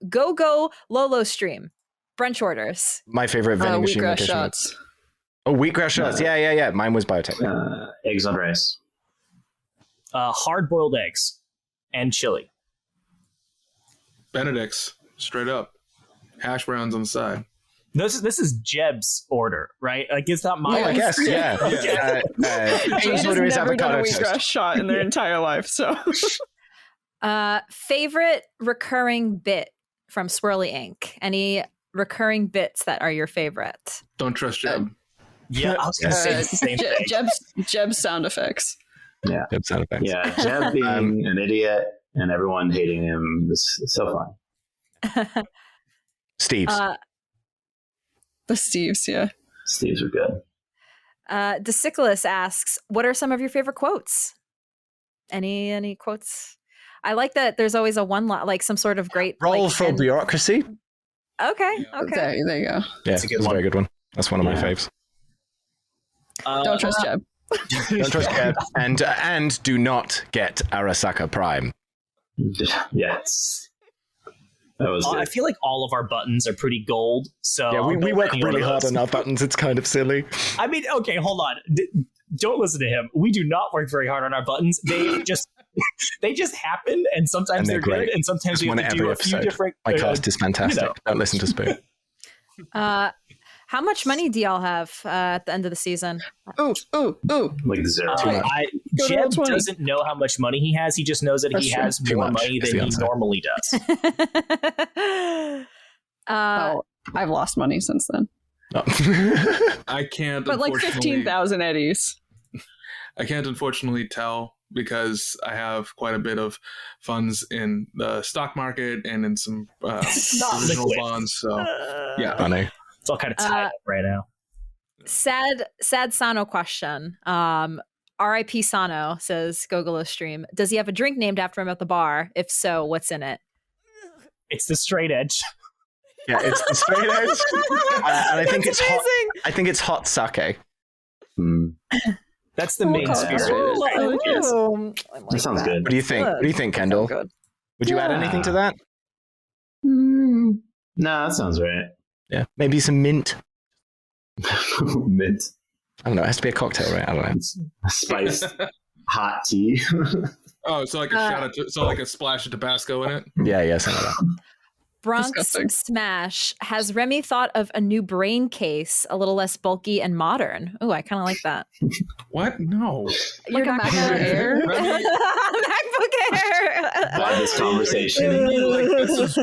Go Lolo Stream. Brunch orders. My favorite vending machine wheatgrass location. shots. Oh, wheatgrass shots. Yeah. Mine was biotech. Eggs on rice. Hard-boiled eggs and chili. Benedict's, straight up. Hash browns on the side. This is Jeb's order, right? Like, it's not mine. Oh, I guess, yeah. James order is never done a avocado wheatgrass toast. shot in their entire life, so. Favorite recurring bit from Swirly Inc. Any recurring bits that are your favorite? Don't trust Jeb. Yeah, I was going to say the same thing. Jeb's sound effects. Yeah. Jeb sound effects. Yeah, Jeb being an idiot and everyone hating him is so fun. Steve's. The Steves, yeah. Steve's are good. DeCiclus asks, what are some of your favorite quotes? Any quotes? I like that there's always a one line, like some sort of great Roll for bureaucracy. Okay. There you go. Yeah, it's a very good one. That's one of my faves. Don't trust Jeb. Don't trust Jeb. And do not get Arasaka Prime. Yes. That was I feel like all of our buttons are pretty gold. So yeah, we work really hard on our buttons. It's kind of silly. I mean, okay, hold on. Don't listen to him. We do not work very hard on our buttons. They just happen, and sometimes they're good, and sometimes we have to do a few different. My cast is fantastic. Don't listen to Spoon. How much money do y'all have at the end of the season? Ooh. Like 0. Jeb doesn't know how much money he has. He just knows that he has more money than he normally does. I've lost money since then. No. I can't. But like 15,000 eddies. I can't unfortunately tell because I have quite a bit of funds in the stock market and in some original bonds. So yeah, Funny. It's all kind of tied up right now. Sad Sano question. R.I.P. Sano, says Gogolo Stream. Does he have a drink named after him at the bar? If so, what's in it? It's the straight edge. Yeah, it's the straight edge. And I think That's it's hot. amazing. I think it's hot sake. That's the main spirit. That sounds good. What do you think? What do you think, Kendall? Good. Would you add anything to that? No, that sounds right. Yeah, maybe some mint. Mint. I don't know. It has to be a cocktail, right? I don't know. Spiced hot tea. Oh, so like a shot of, so like a splash of Tabasco in it. Yeah, something like that. Bronx Disgusting. Smash. Has Remy thought of a new brain case, a little less bulky and modern? Oh, I kind of like that. What? No. Like a MacBook Air? MacBook Air. Glad this conversation. Like, this is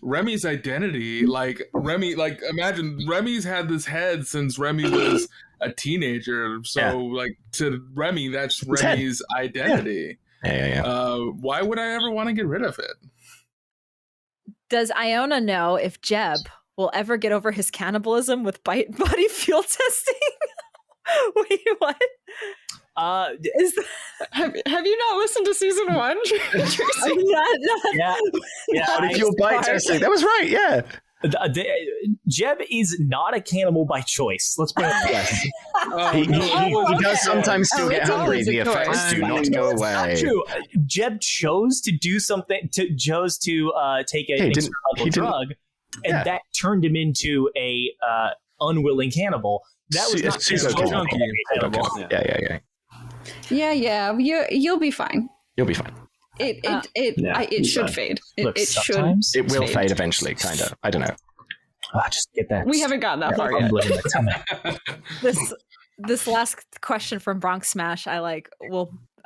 Remy's identity. Like Remy, like imagine Remy's had this head since Remy was a teenager. So like to Remy, that's Remy's identity. Yeah. Why would I ever want to get rid of it? Does Iona know if Jeb will ever get over his cannibalism with body fuel testing? Wait, what? Is Have you not listened to season 1? Tracy? Yeah. Body fuel bite testing. That was right. Yeah. Jeb is not a cannibal by choice. Let's put it that way. He does sometimes still get it's hungry. always The a choice. effects do not go away. Not true. Jeb chose to do something. Chose to take an experimental drug, and that turned him into a unwilling cannibal. That was not cannibal. Yeah. Yeah. You'll be fine. You'll be fine. It should fade. Look, It should. It will fade eventually, kind of. I don't know. Just get that. We haven't gotten that far yet. This last question from Bronx Smash, I like.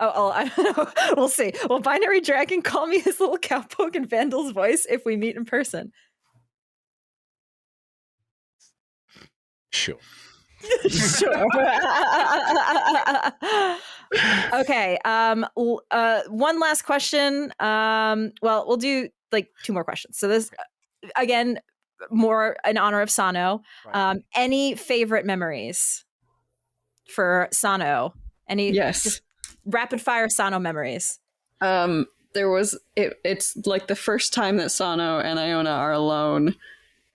I don't know. We'll see. Will Binary Dragon call me his little cowpoke in Vandal's voice if we meet in person? Sure. Sure. Okay. One last question. Well, we'll do like 2 more questions. So this, again, more in honor of Sano. Any favorite memories for Sano? Yes. Rapid fire Sano memories. There was it's like the first time that Sano and Iona are alone,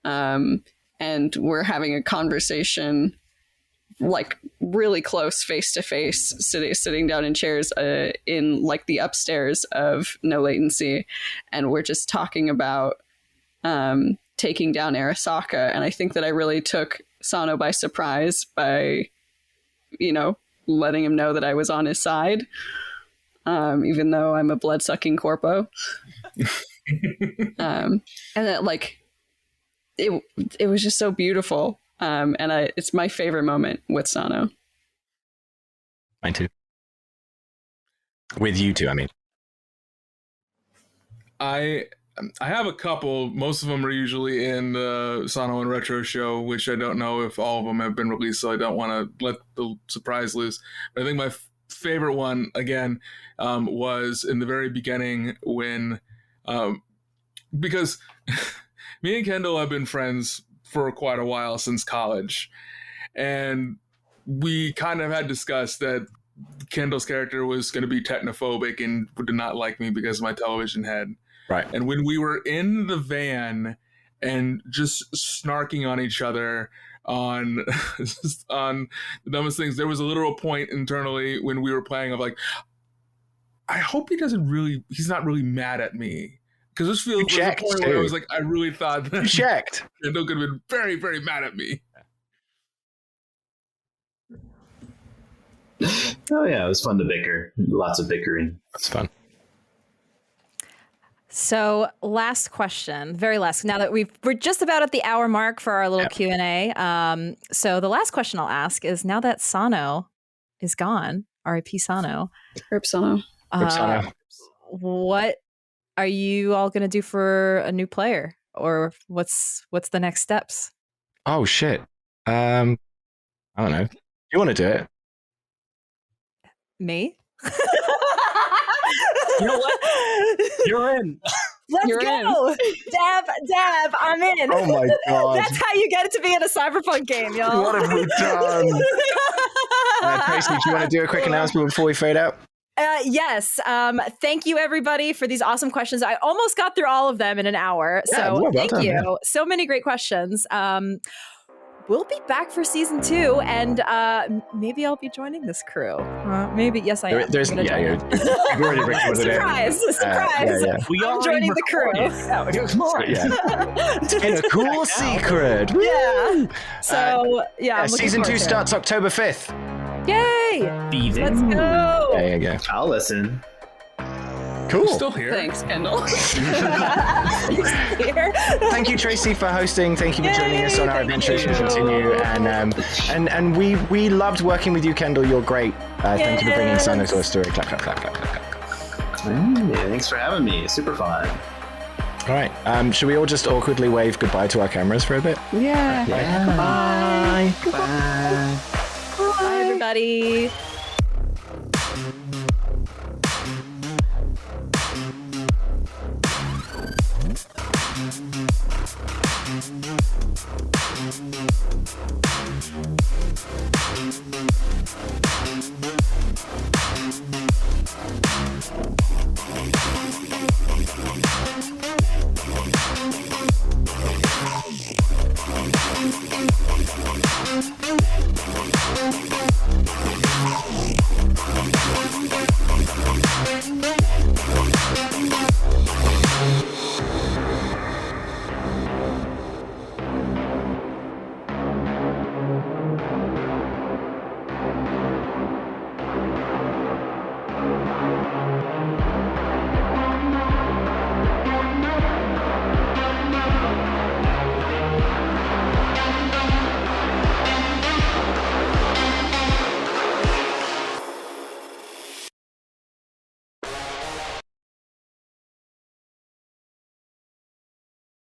and we're having a conversation, like really close, face to face, sitting down in chairs in like the upstairs of No Latency, and we're just talking about taking down Arasaka. And I think that I really took Sano by surprise by, letting him know that I was on his side, even though I'm a blood-sucking corpo. And that, like, it was just so beautiful. And it's my favorite moment with Sano. Mine too. With you two, I mean. I have a couple. Most of them are usually in the Sano and Retro show, which I don't know if all of them have been released, so I don't want to let the surprise loose. But I think my favorite one, again, was in the very beginning when, because me and Kendall have been friends for quite a while, since college. And we kind of had discussed that Kendall's character was going to be technophobic and did not like me because of my television head. Right. And when we were in the van and just snarking on each other on the dumbest things, there was a literal point internally when we were playing of like, I hope he's not really mad at me. Because this feels was a point where I was like, I really thought that Kendall could have been very, very mad at me. Oh yeah, it was fun to bicker. Lots of bickering. That's fun. So last question, very last. Now that we're just about at the hour mark for our little Q&A. So the last question I'll ask is, now that Sano is gone, R.I.P. Sano. Rip Sano. What are you all going to do for a new player, or what's the next steps? Oh shit. I don't know. You want to do it? Me? You know what? You're in. Let's You're go. Dab, I'm in. Oh my god. That's how you get it to be in a cyberpunk game, y'all. What have we done? Tracy, do you want to do a quick announcement before we fade out? Yes. Thank you, everybody, for these awesome questions. I almost got through all of them in an hour. Yeah, So well thank done, you. yeah. So many great questions. We'll be back for season 2, and maybe I'll be joining this crew. Maybe, yes, I am. There's, I'm yeah, join. you've already recorded it. Surprise! Yeah. We I'm already joining the crew. recorded. Yeah, come on. Yeah. In a cool secret. Yeah. So, I'm looking season 2 forward to it. starts October 5th. Yay! Be there. Let's go! There you go. I'll listen. Cool. You're still here. Thanks, Kendall. Here. Thank you, Tracy, for hosting. Thank you for joining us on our Thank adventures. We you. continue, and we loved working with you, Kendall. You're great. Thank you for bringing Sano to our story. Clap, clap, clap, clap, clap, clap. Yeah, thanks for having me. Super fun. All right. Should we all just awkwardly wave goodbye to our cameras for a bit? Yeah. Bye. Bye. Bye, everybody.